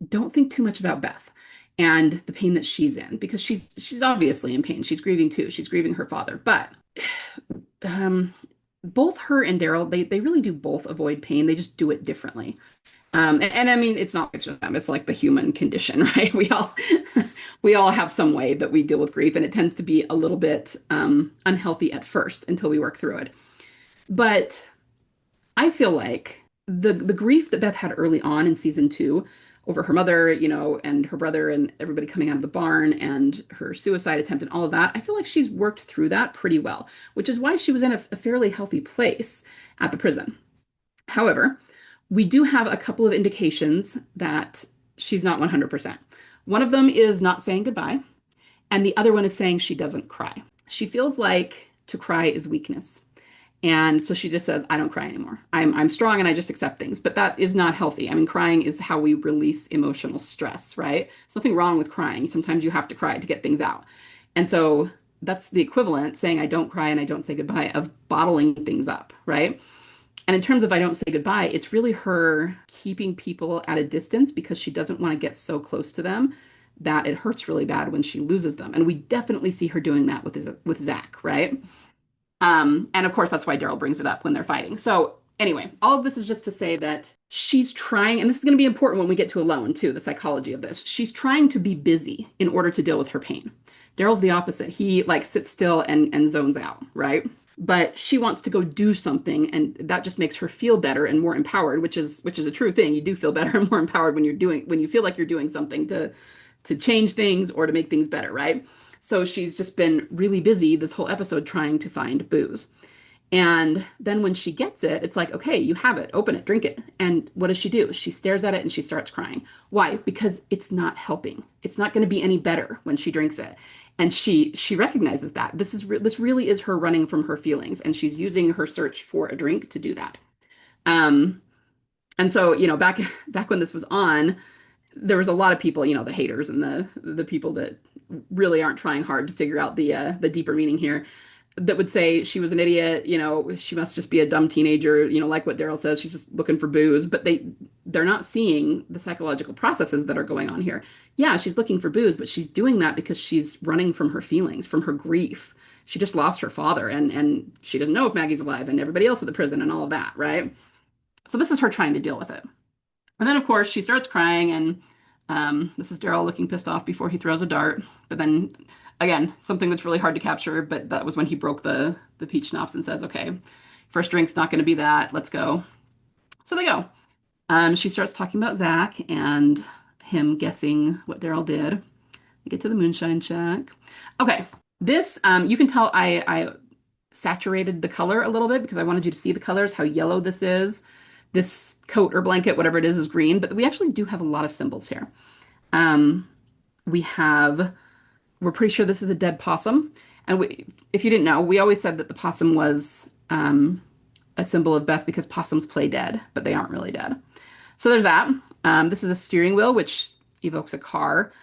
don't think too much about Beth and the pain that she's in because she's obviously in pain. She's grieving too. She's grieving her father. But um, both her and Daryl, they really do both avoid pain. They just do it differently. And I mean, it's just them. It's like the human condition, right? We all have some way that we deal with grief, and it tends to be a little bit unhealthy at first until we work through it. But I feel like the grief that Beth had early on in season two over her mother, and her brother and everybody coming out of the barn and her suicide attempt and all of that, I feel like she's worked through that pretty well, which is why she was in a fairly healthy place at the prison. However, we do have a couple of indications that she's not 100%. One of them is not saying goodbye, and the other one is saying she doesn't cry. She feels like to cry is weakness. And so she just says, "I don't cry anymore. I'm strong and I just accept things." But that is not healthy. I mean, crying is how we release emotional stress, right? There's nothing wrong with crying. Sometimes you have to cry to get things out. And so that's the equivalent, saying I don't cry and I don't say goodbye, of bottling things up, right? And in terms of I don't say goodbye, it's really her keeping people at a distance because she doesn't want to get so close to them that it hurts really bad when she loses them. And we definitely see her doing that with Zach, right? And of course, that's why Daryl brings it up when they're fighting. So anyway, all of this is just to say that she's trying, and this is going to be important when we get to Alone too, the psychology of this. She's trying to be busy in order to deal with her pain. Daryl's the opposite. He like sits still and zones out, right? But she wants to go do something, and that just makes her feel better and more empowered, which is a true thing. You do feel better and more empowered when you feel like you're doing something to change things or to make things better, right? So she's just been really busy this whole episode trying to find booze. And then when she gets it, it's like, okay, you have it, open it, drink it. And what does she do? She stares at it and she starts crying. Why? Because it's not helping. It's not going to be any better when she drinks it. And she recognizes that this really is her running from her feelings, and she's using her search for a drink to do that. Um, and so, back when this was on, there was a lot of people, the haters and the people that really aren't trying hard to figure out the deeper meaning here, that would say she was an idiot, she must just be a dumb teenager, like what Daryl says, she's just looking for booze. But they're not seeing the psychological processes that are going on here. Yeah, she's looking for booze, but she's doing that because she's running from her feelings, from her grief. She just lost her father, and she doesn't know if Maggie's alive, and everybody else at the prison and all of that, right? So this is her trying to deal with it. And then, of course, she starts crying, and this is Daryl looking pissed off before he throws a dart. But then, again, something that's really hard to capture, but that was when he broke the peach schnapps and says, "Okay, first drink's not going to be that. Let's go." So they go. She starts talking about Zach and him guessing what Daryl did. We get to the Moonshine check. Okay, this, you can tell I saturated the color a little bit because I wanted you to see the colors, how yellow this is. This coat or blanket, whatever it is green, but we actually do have a lot of symbols here. Um, we're pretty sure this is a dead possum. And if you didn't know, we always said that the possum was a symbol of Beth because possums play dead, but they aren't really dead. So there's that. This is a steering wheel, which evokes a car.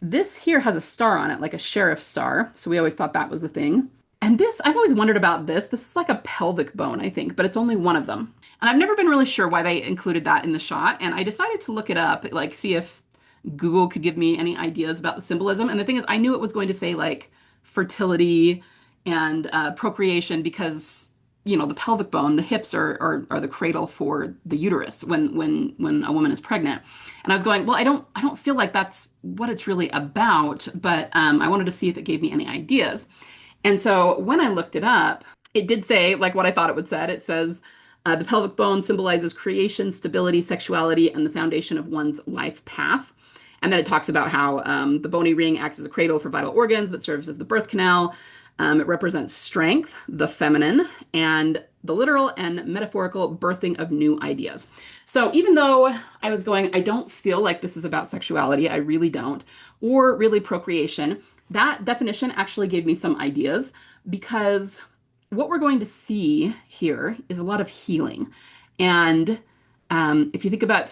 This here has a star on it, like a sheriff's star. So we always thought that was the thing. And this, I've always wondered about this. This is like a pelvic bone, I think, but it's only one of them. And I've never been really sure why they included that in the shot. And I decided to look it up, like see if Google could give me any ideas about the symbolism. And the thing is, I knew it was going to say like fertility and procreation because the pelvic bone, the hips are the cradle for the uterus when a woman is pregnant. And I was going, well, I don't feel like that's what it's really about, but I wanted to see if it gave me any ideas. And so when I looked it up, it did say like what I thought it would say. It says the pelvic bone symbolizes creation, stability, sexuality, and the foundation of one's life path. And then it talks about how the bony ring acts as a cradle for vital organs that serves as the birth canal. It represents strength, the feminine, and the literal and metaphorical birthing of new ideas. So even though I was going, I don't feel like this is about sexuality, I really don't, or really procreation, that definition actually gave me some ideas because what we're going to see here is a lot of healing. And if you think about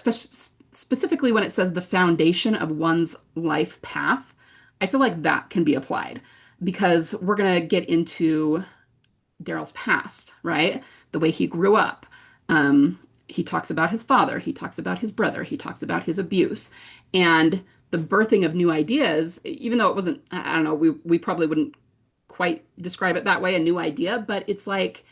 specifically when it says the foundation of one's life path, I feel like that can be applied because we're going to get into Daryl's past, right? The way he grew up. He talks about his father, he talks about his brother, he talks about his abuse. And the birthing of new ideas, even though it wasn't, I don't know, we probably wouldn't quite describe it that way, a new idea, but it's like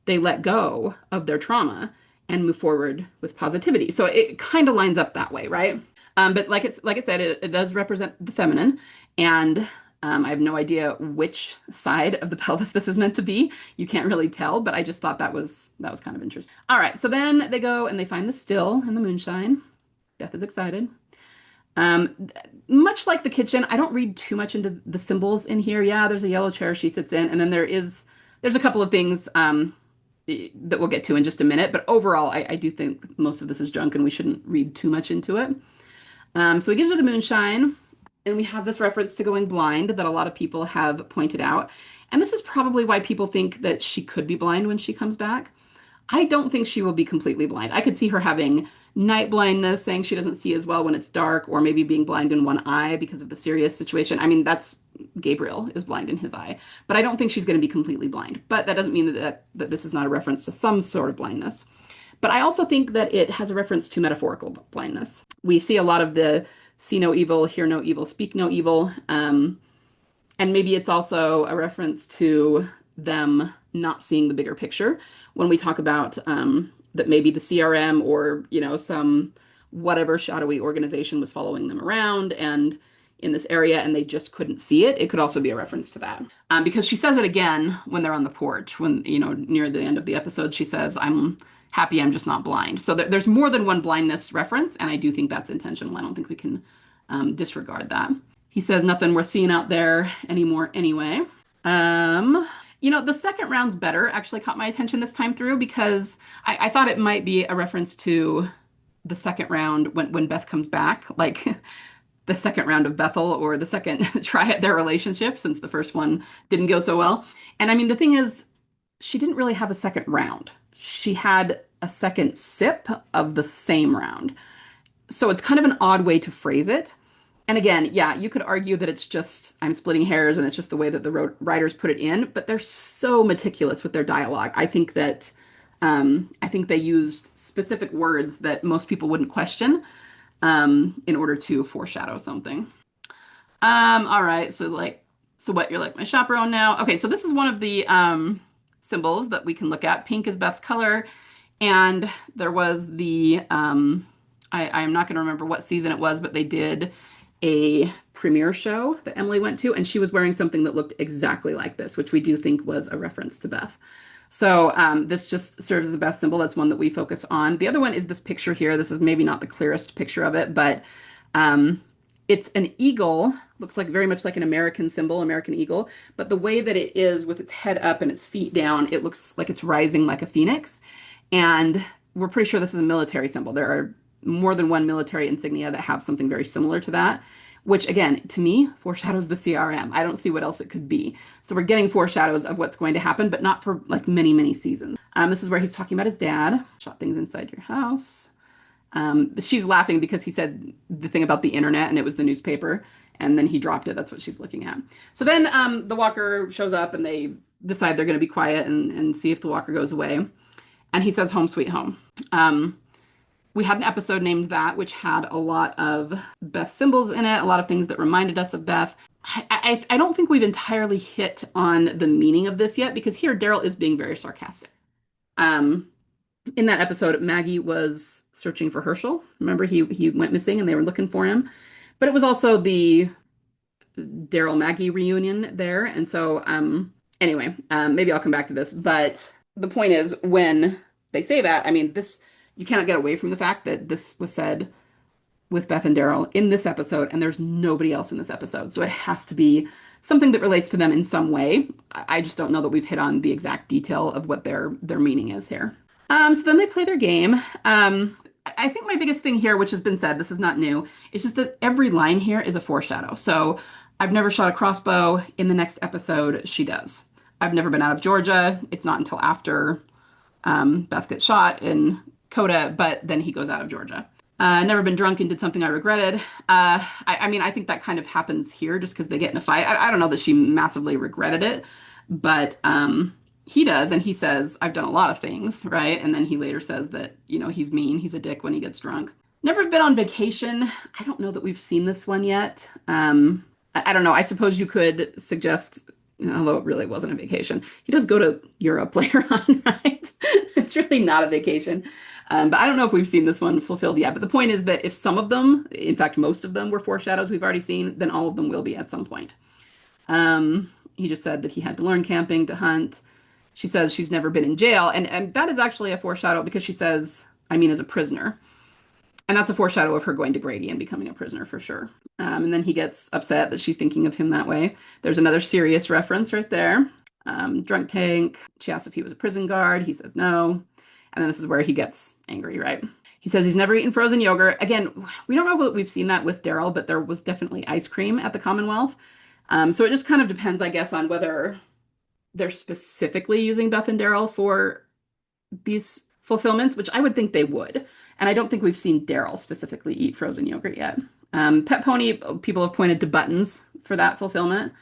they let go of their trauma and move forward with positivity. So it kind of lines up that way, right? But like I said, it does represent the feminine, and I have no idea which side of the pelvis this is meant to be. You can't really tell, but I just thought that was kind of interesting. All right, so then they go and they find the still and the moonshine. Beth is excited. Much like the kitchen, I don't read too much into the symbols in here. Yeah, there's a yellow chair she sits in, and then there's a couple of things that we'll get to in just a minute. But overall, I do think most of this is junk, and we shouldn't read too much into it. So he gives her the moonshine, and we have this reference to going blind that a lot of people have pointed out. And this is probably why people think that she could be blind when she comes back. I don't think she will be completely blind. I could see her having night blindness, saying she doesn't see as well when it's dark, or maybe being blind in one eye because of the serious situation. I mean, that's Gabriel is blind in his eye, but I don't think she's going to be completely blind. But that doesn't mean that this is not a reference to some sort of blindness. But I also think that it has a reference to metaphorical blindness. We see a lot of the see no evil, hear no evil, speak no evil. And maybe it's also a reference to them not seeing the bigger picture when we talk about that maybe the CRM or, some whatever shadowy organization was following them around and in this area and they just couldn't see it. It could also be a reference to that. Because she says it again when they're on the porch, when, near the end of the episode, she says, I'm happy I'm just not blind. So there's more than one blindness reference, and I do think that's intentional. I don't think we can disregard that. He says nothing worth seeing out there anymore anyway. The second round's better actually caught my attention this time through because I thought it might be a reference to the second round when Beth comes back, like the second round of Bethyl or the second try at their relationship since the first one didn't go so well. And I mean, the thing is, she didn't really have a second round. She had a second sip of the same round. So it's kind of an odd way to phrase it. And again, yeah, you could argue that it's just, I'm splitting hairs and it's just the way that the writers put it in, but they're so meticulous with their dialogue. I think they used specific words that most people wouldn't question in order to foreshadow something. All right, so what, you're like my chaperone now? Okay, so this is one of the symbols that we can look at. Pink is Beth's color, and there was the, I am not going to remember what season it was, but they did a premiere show that Emily went to, and she was wearing something that looked exactly like this, which we do think was a reference to Beth. So this just serves as the Beth symbol. That's one that we focus on. The other one is this picture here. This is maybe not the clearest picture of it, but it's an eagle. Looks like very much like an American symbol, American eagle. But the way that it is with its head up and its feet down, it looks like it's rising like a phoenix. And we're pretty sure this is a military symbol. There are more than one military insignia that have something very similar to that, which again, to me, foreshadows the CRM. I don't see what else it could be. So we're getting foreshadows of what's going to happen, but not for like many, many seasons. This is where he's talking about his dad. Shot things inside your house. She's laughing because he said the thing about the internet and it was the newspaper, and then he dropped it. That's what she's looking at. So then the walker shows up and they decide they're going to be quiet and see if the walker goes away. And he says, home sweet home. We had an episode named that, which had a lot of Beth symbols in it, a lot of things that reminded us of Beth. I don't think we've entirely hit on the meaning of this yet, because here Daryl is being very sarcastic. Um, in that episode, Maggie was searching for Herschel. Remember, he went missing and they were looking for him. But it was also the Daryl Maggie reunion there. And so, anyway, maybe I'll come back to this. But the point is, when they say that, I mean, this, you cannot get away from the fact that this was said with Beth and Daryl in this episode, and there's nobody else in this episode. So it has to be something that relates to them in some way. I just don't know that we've hit on the exact detail of what their meaning is here. So then they play their game. I think my biggest thing here, which has been said, this is not new, is just that every line here is a foreshadow. So I've never shot a crossbow. In the next episode, she does. I've never been out of Georgia. It's not until after Beth gets shot in Coda, but then he goes out of Georgia. Never been drunk and did something I regretted. I mean, I think that kind of happens here just because they get in a fight. I don't know that she massively regretted it, but he does, and he says, I've done a lot of things, right? And then he later says that, he's mean, he's a dick when he gets drunk. Never been on vacation. I don't know that we've seen this one yet. I don't know. I suppose you could suggest, although it really wasn't a vacation. He does go to Europe later on, right? It's really not a vacation. But I don't know if we've seen this one fulfilled yet. But the point is that if some of them, in fact, most of them were foreshadows we've already seen, then all of them will be at some point. He just said that he had to learn camping, to hunt. She says she's never been in jail. And that is actually a foreshadow because she says, I mean, as a prisoner. And that's a foreshadow of her going to Grady and becoming a prisoner for sure. And then he gets upset that she's thinking of him that way. There's another serious reference right there. Drunk tank. She asks if he was a prison guard. He says no. And then this is where he gets angry, right? He says he's never eaten frozen yogurt. Again, we don't know that we've seen that with Daryl, but there was definitely ice cream at the Commonwealth. So it just kind of depends, I guess, on whether they're specifically using Beth and Daryl for these fulfillments, which I would think they would. And I don't think we've seen Daryl specifically eat frozen yogurt yet. Pet Pony, people have pointed to buttons for that fulfillment.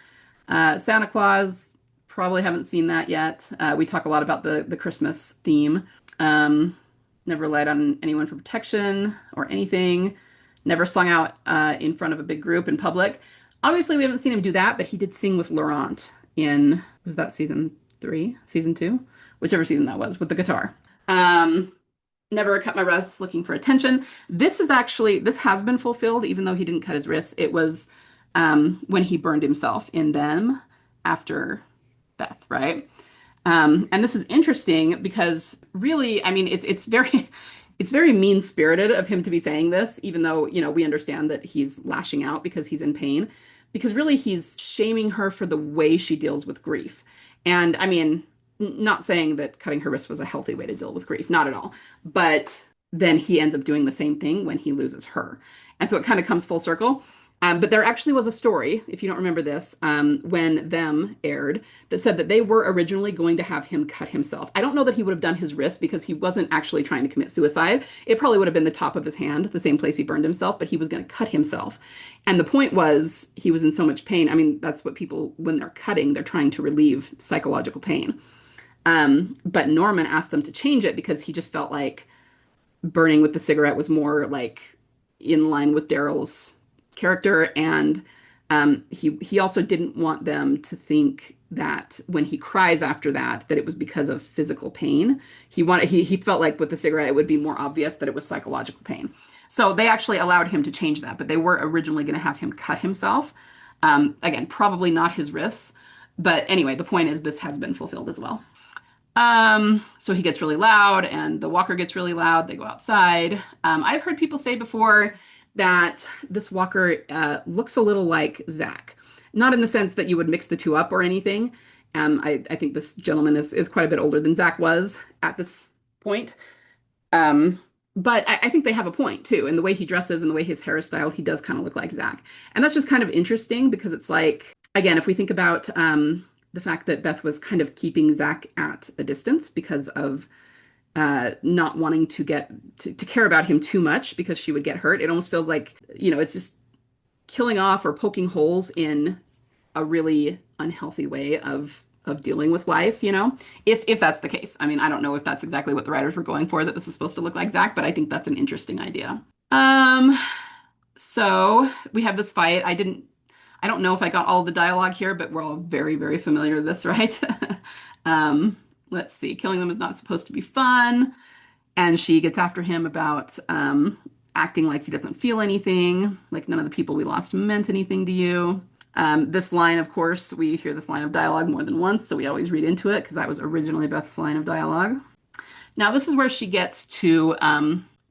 Santa Claus, probably haven't seen that yet. We talk a lot about the Christmas theme. Never relied on anyone for protection or anything. Never sung out in front of a big group in public. Obviously, we haven't seen him do that, but he did sing with Laurent in, was that season 3? Season 2? Whichever season that was, with the guitar. Never cut my wrists looking for attention. This has been fulfilled, even though he didn't cut his wrists. It was when he burned himself in them after Beth, right? And this is interesting because really, I mean, it's very mean-spirited of him to be saying this, even though, we understand that he's lashing out because he's in pain, because really he's shaming her for the way she deals with grief. And I mean, not saying that cutting her wrist was a healthy way to deal with grief, not at all. But then he ends up doing the same thing when he loses her. And so it kind of comes full circle. But there actually was a story, if you don't remember this, when Them aired, that said that they were originally going to have him cut himself. I don't know that he would have done his wrist because he wasn't actually trying to commit suicide. It probably would have been the top of his hand, the same place he burned himself, but he was going to cut himself. And the point was he was in so much pain. I mean, that's what people, when they're cutting, they're trying to relieve psychological pain. But Norman asked them to change it because he just felt like burning with the cigarette was more like in line with Daryl's character. And he also didn't want them to think that when he cries after that it was because of physical pain. He felt like with the cigarette, it would be more obvious that it was psychological pain. So they actually allowed him to change that, but they were originally going to have him cut himself. Again, probably not his wrists. But anyway, the point is this has been fulfilled as well. So he gets really loud and the walker gets really loud. They go outside. I've heard people say before that this walker looks a little like Zach. Not in the sense that you would mix the two up or anything. I think this gentleman is quite a bit older than Zach was at this point. But I think they have a point too. In the way he dresses and the way his hair is styled, he does kind of look like Zach. And that's just kind of interesting because it's like, again, if we think about the fact that Beth was kind of keeping Zach at a distance because of not wanting to care about him too much because she would get hurt. It almost feels like, it's just killing off or poking holes in a really unhealthy way of dealing with life, if that's the case. I mean, I don't know if that's exactly what the writers were going for, that this is supposed to look like Zach, but I think that's an interesting idea. So we have this fight. I don't know if I got all the dialogue here, but we're all very, very familiar with this, right? let's see, killing them is not supposed to be fun. And she gets after him about acting like he doesn't feel anything, like none of the people we lost meant anything to you. This line, of course, we hear this line of dialogue more than once, so we always read into it because that was originally Beth's line of dialogue. Now, this is where she gets to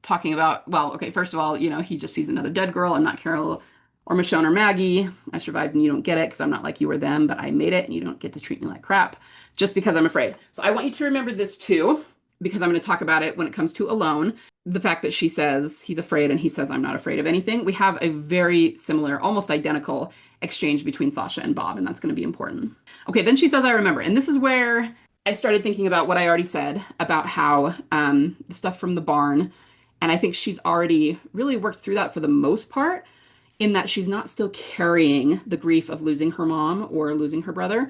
talking about, well, okay, first of all, he just sees another dead girl. I'm not Carol or Michonne or Maggie. I survived and you don't get it because I'm not like you or them, but I made it and you don't get to treat me like crap just because I'm afraid. So I want you to remember this too, because I'm going to talk about it when it comes to Alone. The fact that she says he's afraid and he says, I'm not afraid of anything. We have a very similar, almost identical exchange between Sasha and Bob, and that's going to be important. Okay, then she says, I remember. And this is where I started thinking about what I already said about how the stuff from the barn, and I think she's already really worked through that for the most part, in that she's not still carrying the grief of losing her mom or losing her brother.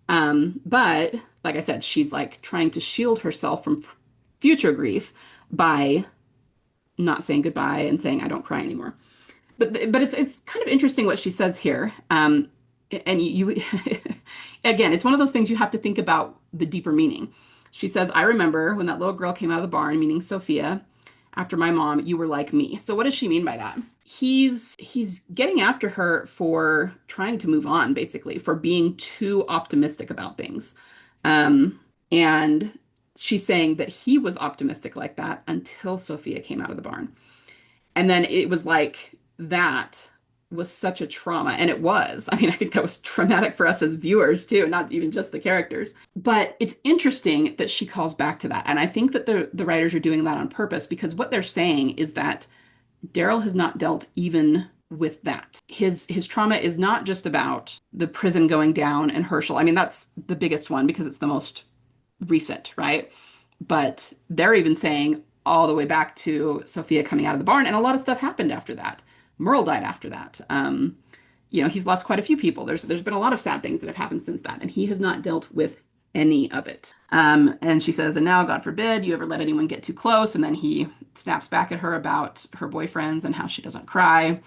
But like I said, she's like trying to shield herself from future grief by not saying goodbye and saying, I don't cry anymore. But it's kind of interesting what she says here. And you again, it's one of those things you have to think about the deeper meaning. She says, I remember when that little girl came out of the barn, meaning Sophia, after my mom, you were like me. So what does she mean by that? He's getting after her for trying to move on, basically, for being too optimistic about things. And she's saying that he was optimistic like that until Sophia came out of the barn. And then it was like that was such a trauma. And it was. I mean, I think that was traumatic for us as viewers too, not even just the characters. But it's interesting that she calls back to that. And I think that the writers are doing that on purpose because what they're saying is that Daryl has not dealt even with that. His trauma is not just about the prison going down and Herschel. I mean, that's the biggest one because it's the most recent, right? But they're even saying all the way back to Sophia coming out of the barn, and a lot of stuff happened after that. Merle died after that. He's lost quite a few people. There's been a lot of sad things that have happened since that, and he has not dealt with any of it. And she says, and now, God forbid, you ever let anyone get too close. And then he snaps back at her about her boyfriends and how she doesn't cry.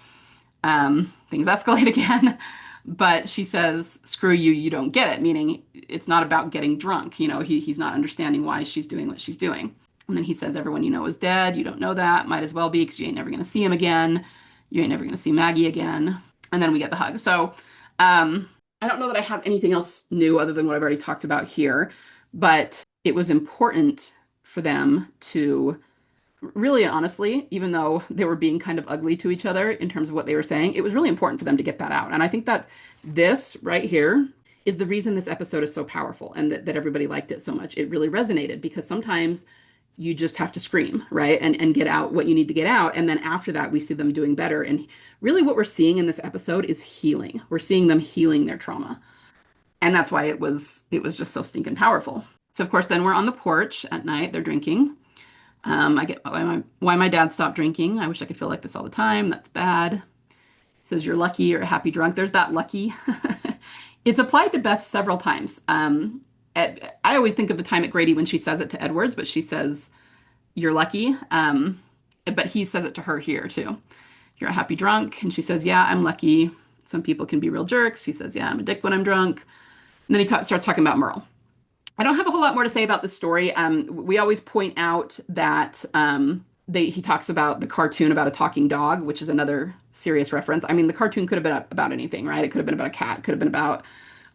Things escalate again. But she says, screw you, you don't get it, meaning it's not about getting drunk. He's not understanding why she's doing what she's doing. And then he says, everyone you know is dead. You don't know that. Might as well be because you ain't never going to see him again. You ain't never going to see Maggie again. And then we get the hug. So I don't know that I have anything else new other than what I've already talked about here. But it was important for them to really, honestly, even though they were being kind of ugly to each other in terms of what they were saying, it was really important for them to get that out. And I think that this right here is the reason this episode is so powerful and that everybody liked it so much. It really resonated because sometimes you just have to scream, right? And get out what you need to get out. And then after that, we see them doing better. And really what we're seeing in this episode is healing. We're seeing them healing their trauma. And that's why it was just so stinking powerful. So of course, then we're on the porch at night. They're drinking. I get why my dad stopped drinking. I wish I could feel like this all the time. That's bad. He says, you're lucky, you're a happy drunk. There's that lucky. It's applied to Beth several times. I always think of the time at Grady when she says it to Edwards, but she says, you're lucky. But he says it to her here too. You're a happy drunk. And she says, yeah, I'm lucky. Some people can be real jerks. He says, yeah, I'm a dick when I'm drunk. And then he starts talking about Merle. I don't have a whole lot more to say about this story. We always point out that he talks about the cartoon about a talking dog, which is another serious reference. I mean, the cartoon could have been about anything, right? It could have been about a cat, could have been about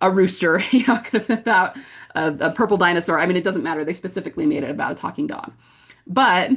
a rooster, it could have been about a purple dinosaur. I mean, it doesn't matter. They specifically made it about a talking dog. But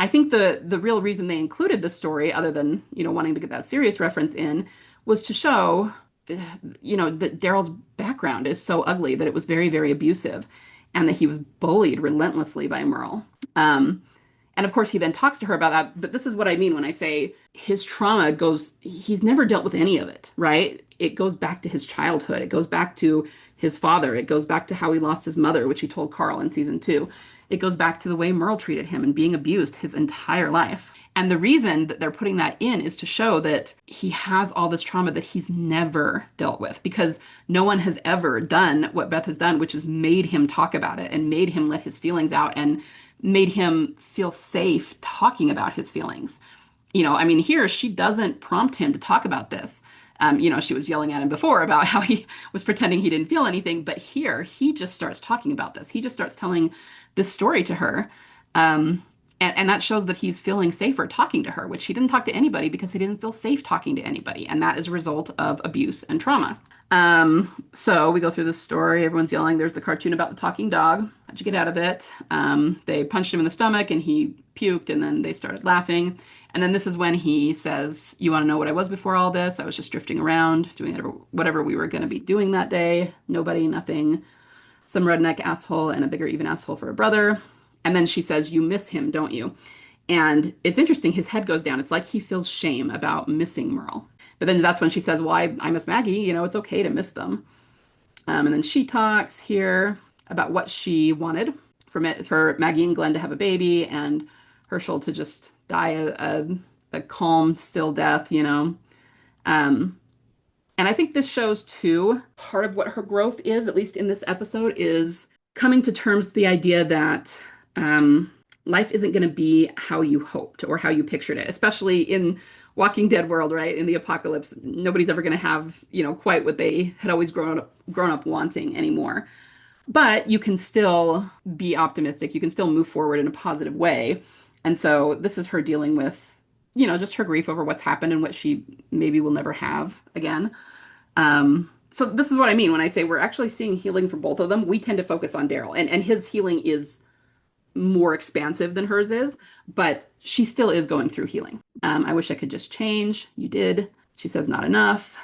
I think the real reason they included this story, other than, wanting to get that serious reference in, was to show, that Daryl's background is so ugly that it was very, very abusive and that he was bullied relentlessly by Merle. And of course, he then talks to her about that. But this is what I mean when I say his trauma he's never dealt with any of it, right? It goes back to his childhood. It goes back to his father. It goes back to how he lost his mother, which he told Carl in season 2. It goes back to the way Merle treated him and being abused his entire life. And the reason that they're putting that in is to show that he has all this trauma that he's never dealt with, because no one has ever done what Beth has done, which is made him talk about it and made him let his feelings out and made him feel safe talking about his feelings. Here she doesn't prompt him to talk about this. She was yelling at him before about how he was pretending he didn't feel anything, but here he just starts talking about this. He just starts telling this story to her. And that shows that he's feeling safer talking to her, which he didn't talk to anybody because he didn't feel safe talking to anybody. And that is a result of abuse and trauma. So we go through this story. Everyone's yelling. There's the cartoon about the talking dog. How'd you get out of it? They punched him in the stomach and he puked, and then they started laughing. And then this is when he says, "You want to know what I was before all this? I was just drifting around, doing whatever we were going to be doing that day. Nobody, nothing. Some redneck asshole and a bigger even asshole for a brother." And then she says, "You miss him, don't you?" And it's interesting. His head goes down. It's like he feels shame about missing Merle. But then that's when she says, "Well, I miss Maggie. It's okay to miss them." And then she talks here about what she wanted for Maggie and Glenn to have a baby and Herschel to just die a calm, still death. And I think this shows too, part of what her growth is, at least in this episode, is coming to terms with the idea that life isn't going to be how you hoped or how you pictured it, especially in Walking Dead world, right? In the apocalypse, nobody's ever going to have, quite what they had always grown up wanting anymore. But you can still be optimistic. You can still move forward in a positive way. And so this is her dealing with, just her grief over what's happened and what she maybe will never have again. So this is what I mean when I say we're actually seeing healing for both of them. We tend to focus on Daryl, and his healing is more expansive than hers is, but she still is going through healing. I wish I could just change. You did. She says, "Not enough.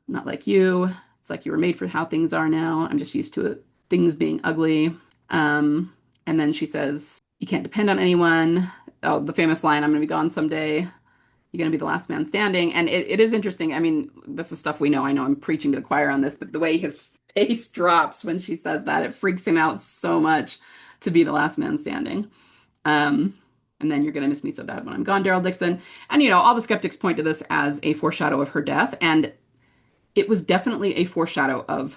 Not like you. It's like you were made for how things are now. I'm just used to it, things being ugly." And then she says, "You can't depend on anyone." Oh, the famous line, "I'm going to be gone someday. You're going to be the last man standing." And it is interesting. I mean, this is stuff we know. I know I'm preaching to the choir on this, but the way his face drops when she says that, it freaks him out so much to be the last man standing. And then, "You're going to miss me so bad when I'm gone, Daryl Dixon." And, all the skeptics point to this as a foreshadow of her death. And it was definitely a foreshadow of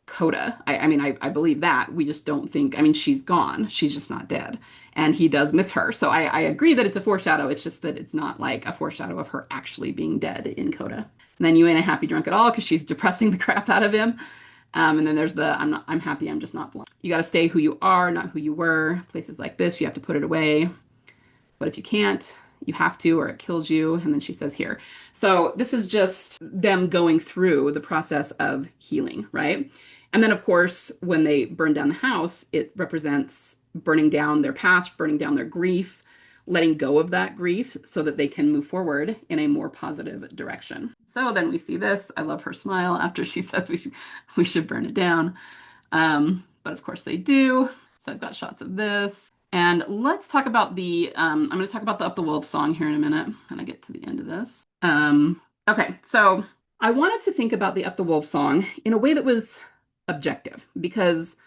Coda. I believe that. We just don't think, she's gone. She's just not dead. And he does miss her. So I agree that it's a foreshadow. It's just that it's not like a foreshadow of her actually being dead in Coda. And then, "You ain't a happy drunk at all," because she's depressing the crap out of him. And then there's the, I'm happy, I'm just not blind. "You got to stay who you are, not who you were. Places like this, you have to put it away. But if you can't, you have to, or it kills you." And then she says here. So this is just them going through the process of healing, right? And then, of course, when they burn down the house, it represents burning down their past, burning down their grief, letting go of that grief so that they can move forward in a more positive direction. So then we see this. I love her smile after she says we should burn it down. But of course they do. So I've got shots of this. And let's talk about I'm going to talk about the Up the Wolf song here in a minute when I get to the end of this. Okay, so I wanted to think about the Up the Wolf song in a way that was objective, because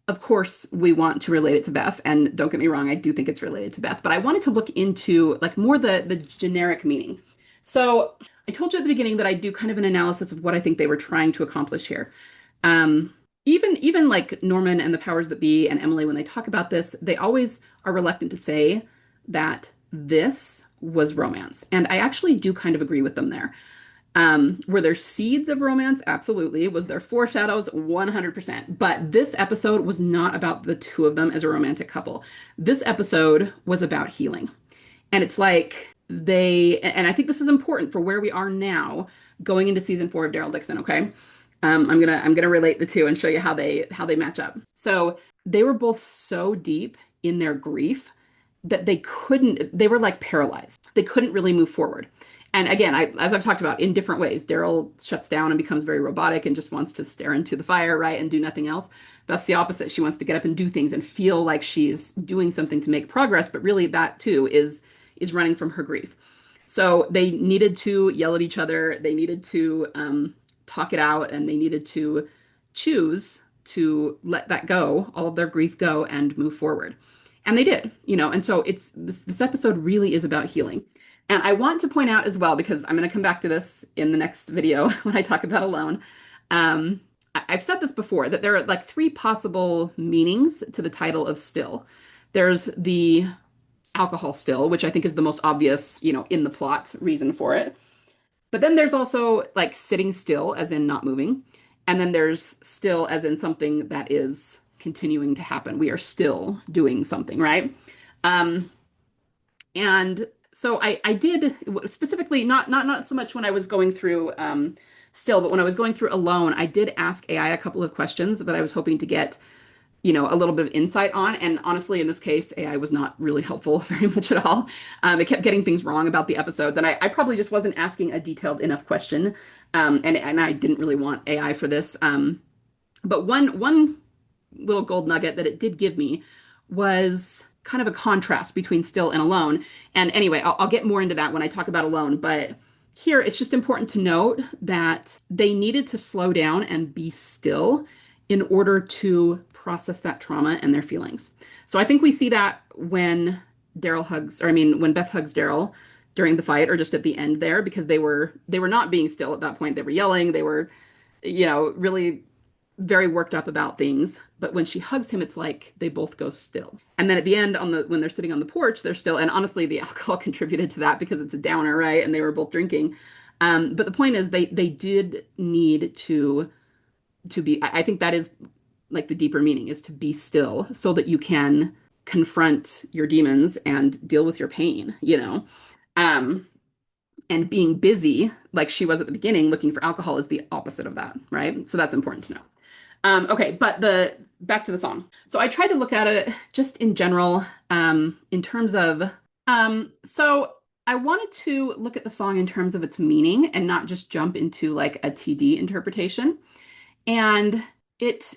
of course we want to relate it to Beth, and don't get me wrong, I do think it's related to Beth, but I wanted to look into like more the generic meaning. So I told you at the beginning that I do kind of an analysis of what I think they were trying to accomplish here. Even like Norman and the powers that be and Emily, when they talk about this, they always are reluctant to say that this was romance. And I actually do kind of agree with them there. Were there seeds of romance? Absolutely. Was there foreshadows? 100%. But this episode was not about the two of them as a romantic couple. This episode was about healing. And it's like and I think this is important for where we are now going into season 4 of Daryl Dixon, okay? I'm gonna relate the two and show you how they match up. So they were both so deep in their grief that they were like paralyzed. They couldn't really move forward. And again, as I've talked about in different ways, Daryl shuts down and becomes very robotic and just wants to stare into the fire, right, and do nothing else. Beth's the opposite. She wants to get up and do things and feel like she's doing something to make progress, but really that too is running from her grief. So they needed to yell at each other. They needed to talk it out, and they needed to choose to let that go, all of their grief go, and move forward. And they did, and so it's this episode really is about healing. And I want to point out as well, because I'm going to come back to this in the next video when I talk about Alone. I've said this before, that there are like 3 possible meanings to the title of Still. There's the alcohol still, which I think is the most obvious, in the plot reason for it. But then there's also like sitting still, as in not moving. And then there's still, as in something that is continuing to happen. We are still doing something, right? Um, and so I did specifically not so much when I was going through still, but when I was going through alone, I did ask AI a couple of questions that I was hoping to get a little bit of insight on. And honestly, in this case, AI was not really helpful very much at all. It kept getting things wrong about the episodes, and I probably just wasn't asking a detailed enough question. And I didn't really want AI for this. But one little gold nugget that it did give me was kind of a contrast between still and alone. And anyway, I'll get more into that when I talk about alone. But here, it's just important to note that they needed to slow down and be still in order to process that trauma and their feelings. So I think we see that when when Beth hugs Daryl during the fight, or just at the end there, because they were not being still at that point. They were yelling. They were, really very worked up about things. But when she hugs him, it's like they both go still. And then at the end, when they're sitting on the porch, they're still. And honestly, the alcohol contributed to that because it's a downer, right? And they were both drinking. But the point is, they did need to be. I think that is like the deeper meaning, is to be still so that you can confront your demons and deal with your pain. Um, and being busy, like she was at the beginning, looking for alcohol, is the opposite of that, right? So that's important to know. Okay, but back to the song. So I tried to look at it just in general, in terms of, so I wanted to look at the song in terms of its meaning and not just jump into like a TD interpretation. And it,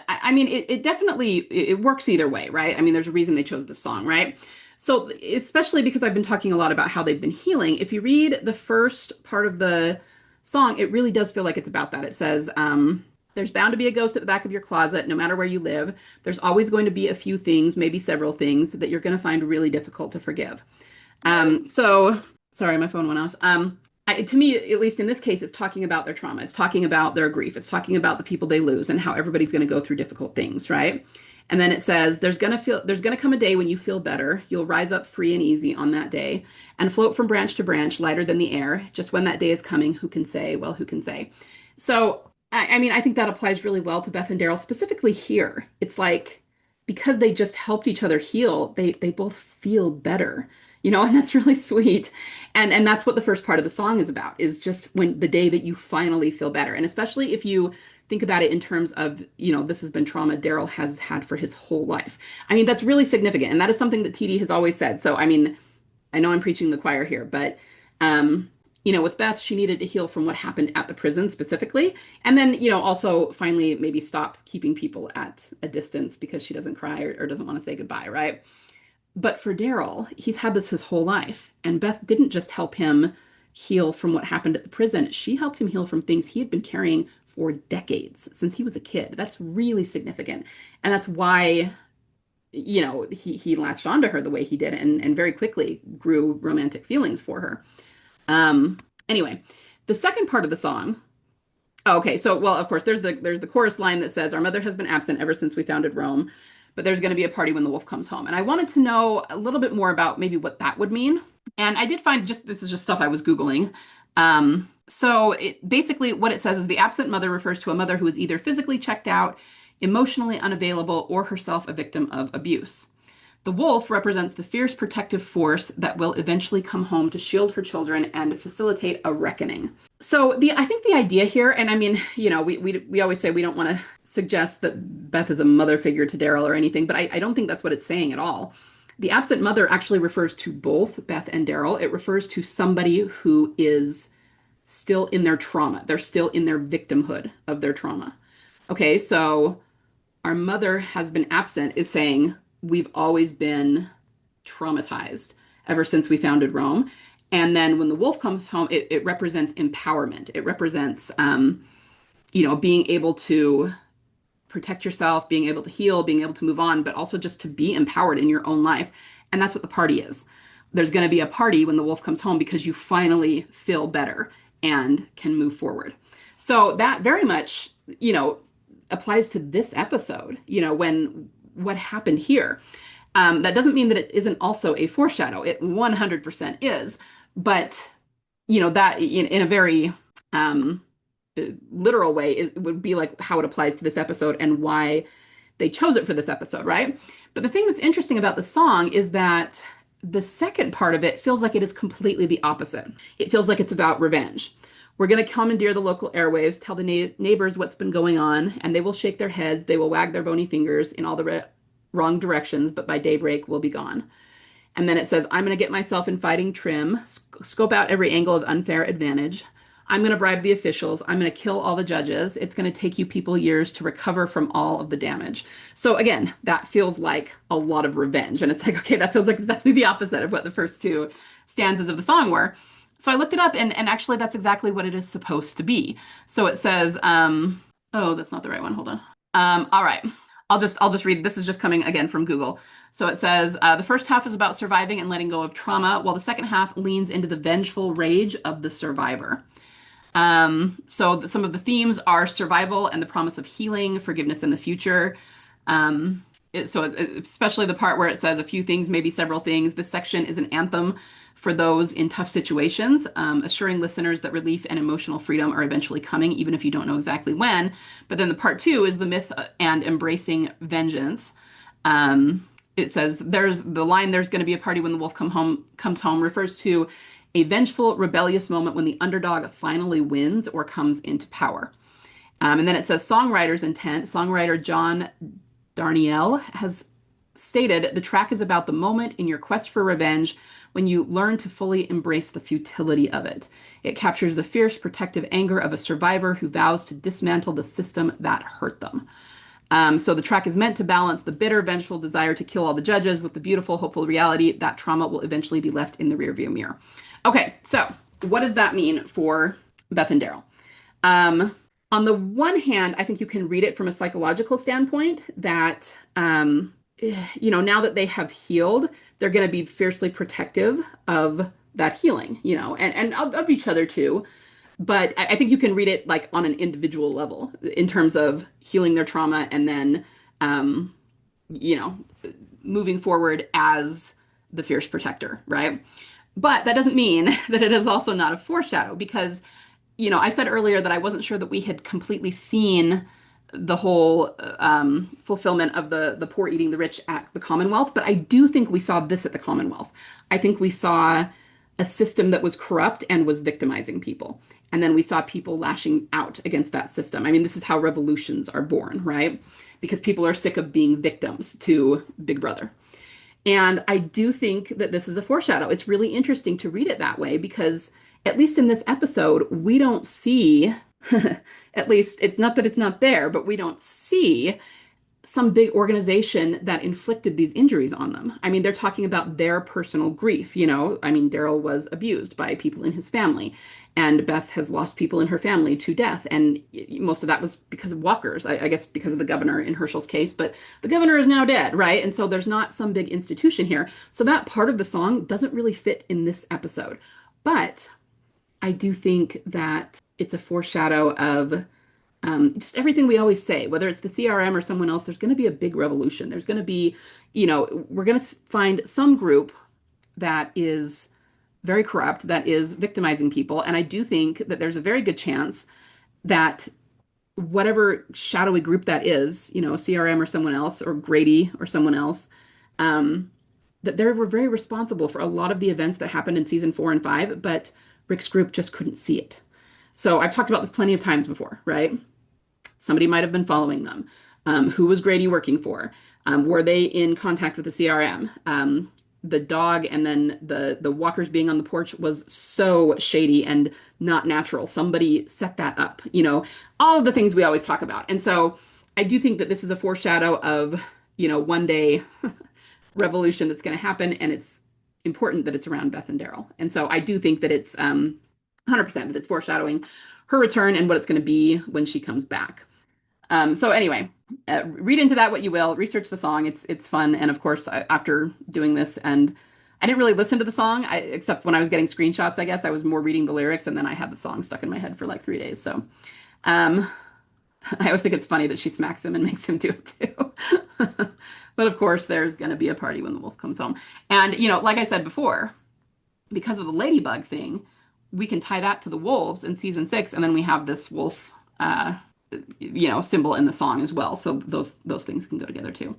I mean, it definitely, it works either way, right? I mean, there's a reason they chose this song, right? So especially because I've been talking a lot about how they've been healing. If you read the first part of the song, it really does feel like it's about that. It says, there's bound to be a ghost at the back of your closet, no matter where you live. There's always going to be a few things, maybe several things, that you're going to find really difficult to forgive. So, sorry, my phone went off. To me, at least in this case, it's talking about their trauma. It's talking about their grief. It's talking about the people they lose and how everybody's going to go through difficult things, right? And then it says, there's going to come a day when you feel better. You'll rise up free and easy on that day and float from branch to branch, lighter than the air. Just when that day is coming, who can say? Well, who can say? So, I mean, I think that applies really well to Beth and Daryl, specifically here. It's like, because they just helped each other heal, they both feel better, and that's really sweet. And that's what the first part of the song is about, is just when the day that you finally feel better. And especially if you think about it in terms of, this has been trauma Daryl has had for his whole life. I mean, that's really significant. And that is something that TD has always said. So, I mean, I know I'm preaching the choir here, but, with Beth, she needed to heal from what happened at the prison specifically. And then, also finally maybe stop keeping people at a distance because she doesn't cry or doesn't want to say goodbye, right? But for Daryl, he's had this his whole life. And Beth didn't just help him heal from what happened at the prison. She helped him heal from things he had been carrying for decades, since he was a kid. That's really significant. And that's why, he latched onto her the way he did, and very quickly grew romantic feelings for her. Anyway, the second part of the song. Oh, okay, so well, of course, there's the chorus line that says, "Our mother has been absent ever since we founded Rome, but there's going to be a party when the wolf comes home." And I wanted to know a little bit more about maybe what that would mean. And I did find, this is just stuff I was Googling. So basically what it says is, the absent mother refers to a mother who is either physically checked out, emotionally unavailable, or herself a victim of abuse. The wolf represents the fierce protective force that will eventually come home to shield her children and facilitate a reckoning. So I think the idea here, and I mean, we always say we don't want to suggest that Beth is a mother figure to Daryl or anything, but I don't think that's what it's saying at all. The absent mother actually refers to both Beth and Daryl. It refers to somebody who is still in their trauma. They're still in their victimhood of their trauma. Okay, so our mother has been absent is saying we've always been traumatized ever since we founded Rome. And then when the wolf comes home, it represents empowerment. It represents, being able to protect yourself, being able to heal, being able to move on, but also just to be empowered in your own life. And that's what the party is. There's going to be a party when the wolf comes home because you finally feel better and can move forward. So that very much, applies to this episode, when what happened here. That doesn't mean that it isn't also a foreshadow. It 100% is. But that in a very um, literal way would be like how it applies to this episode and why they chose it for this episode, right? But the thing that's interesting about the song is that the second part of it feels like it is completely the opposite. It feels like it's about revenge. We're going to commandeer the local airwaves, tell the neighbors what's been going on, and they will shake their heads, they will wag their bony fingers in all the wrong directions, but by daybreak we'll be gone. And then it says, I'm going to get myself in fighting trim, scope out every angle of unfair advantage. I'm going to bribe the officials. I'm going to kill all the judges. It's going to take you people years to recover from all of the damage. So again, that feels like a lot of revenge. And it's like, okay, that feels like exactly the opposite of what the first two stanzas of the song were. So I looked it up and actually that's exactly what it is supposed to be. So it says, oh, that's not the right one. Hold on. All right. I'll just read. This is just coming again from Google. So it says the first half is about surviving and letting go of trauma, while the second half leans into the vengeful rage of the survivor. So some of the themes are survival and the promise of healing, forgiveness in the future. Especially the part where it says a few things, maybe several things. This section is an anthem for those in tough situations, assuring listeners that relief and emotional freedom are eventually coming, even if you don't know exactly when. But then the part two is the myth and embracing vengeance. It says there's the line, there's going to be a party when the wolf comes home refers to a vengeful, rebellious moment when the underdog finally wins or comes into power. And then it says songwriter's intent. Songwriter John Darnielle has stated the track is about the moment in your quest for revenge when you learn to fully embrace the futility of it. It captures the fierce, protective anger of a survivor who vows to dismantle the system that hurt them. So the track is meant to balance the bitter, vengeful desire to kill all the judges with the beautiful, hopeful reality that trauma will eventually be left in the rearview mirror. Okay, so what does that mean for Beth and Daryl? On the one hand, I think you can read it from a psychological standpoint that, now that they have healed, they're going to be fiercely protective of that healing, and of each other too. But I think you can read it like on an individual level in terms of healing their trauma and then, you know, moving forward as the fierce protector, right? But that doesn't mean that it is also not a foreshadow because, I said earlier that I wasn't sure that we had completely seen the whole fulfillment of the poor eating the rich at the Commonwealth, but I do think we saw this at the Commonwealth. I think we saw a system that was corrupt and was victimizing people. And then we saw people lashing out against that system. I mean, this is how revolutions are born, right? Because people are sick of being victims to Big Brother. And I do think that this is a foreshadow. It's really interesting to read it that way because, at least in this episode, we don't see, at least it's not that it's not there, but we don't see some big organization that inflicted these injuries on them. I mean, they're talking about their personal grief. I mean, Daryl was abused by people in his family, and Beth has lost people in her family to death. And most of that was because of walkers, I guess because of the governor in Herschel's case, but the governor is now dead, right? And so there's not some big institution here. So that part of the song doesn't really fit in this episode. But I do think that it's a foreshadow of just everything we always say, whether it's the CRM or someone else, there's going to be a big revolution. There's going to be, we're going to find some group that is very corrupt, that is victimizing people. And I do think that there's a very good chance that whatever shadowy group that is, CRM or someone else, or Grady or someone else, that they were very responsible for a lot of the events that happened in season 4 and 5, but Rick's group just couldn't see it. So I've talked about this plenty of times before, right? Somebody might have been following them. Who was Grady working for? Were they in contact with the CRM? The dog and then the walkers being on the porch was so shady and not natural. Somebody set that up, all of the things we always talk about. And so I do think that this is a foreshadow of, one day revolution that's going to happen. And it's important that it's around Beth and Daryl. And so I do think that it's 100% that it's foreshadowing her return and what it's going to be when she comes back. So anyway, read into that what you will. Research the song. It's fun. And of course, after doing this, and I didn't really listen to the song, except when I was getting screenshots, I guess I was more reading the lyrics, and then I had the song stuck in my head for like 3 days. So I always think it's funny that she smacks him and makes him do it too. But of course, there's going to be a party when the wolf comes home. And, like I said before, because of the Ladybug thing, we can tie that to the wolves in season 6, and then we have this wolf, symbol in the song as well. So those things can go together too.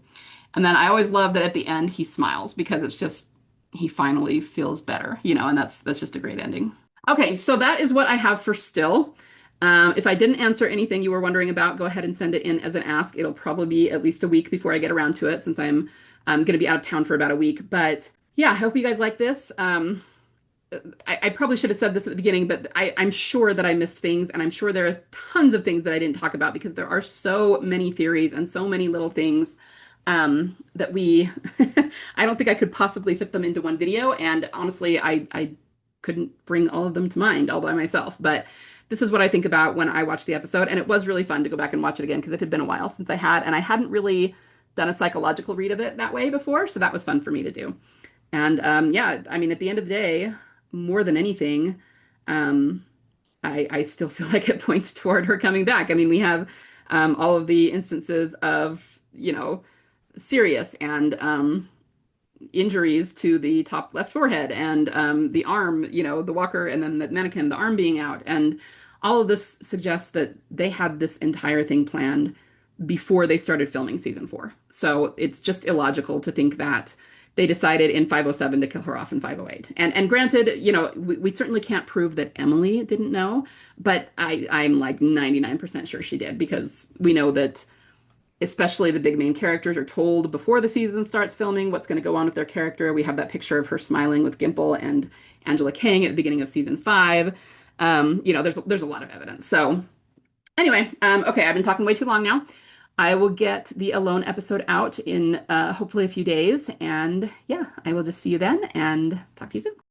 And then I always love that at the end he smiles because it's just he finally feels better, and that's just a great ending. Okay, so that is what I have for still. If I didn't answer anything you were wondering about, go ahead and send it in as an ask. It'll probably be at least a week before I get around to it since I'm going to be out of town for about a week. But yeah, I hope you guys like this. I probably should have said this at the beginning, but I'm sure that I missed things, and I'm sure there are tons of things that I didn't talk about because there are so many theories and so many little things that I don't think I could possibly fit them into one video. And honestly, I couldn't bring all of them to mind all by myself. But this is what I think about when I watch the episode. And it was really fun to go back and watch it again because it had been a while since and I hadn't really done a psychological read of it that way before. So that was fun for me to do. And yeah, I mean, at the end of the day, more than anything, I still feel like it points toward her coming back. I mean, we have all of the instances of, Sirius and injuries to the top left forehead and the arm, the walker and then the mannequin, the arm being out. And all of this suggests that they had this entire thing planned before they started filming season 4. So it's just illogical to think that they decided in 507 to kill her off in 508. And granted, we certainly can't prove that Emily didn't know, but I'm like 99% sure she did because we know that especially the big main characters are told before the season starts filming what's going to go on with their character. We have that picture of her smiling with Gimple and Angela Kang at the beginning of season 5. There's a lot of evidence. So anyway, okay, I've been talking way too long now. I will get the Alone episode out in hopefully a few days. And yeah, I will just see you then and talk to you soon.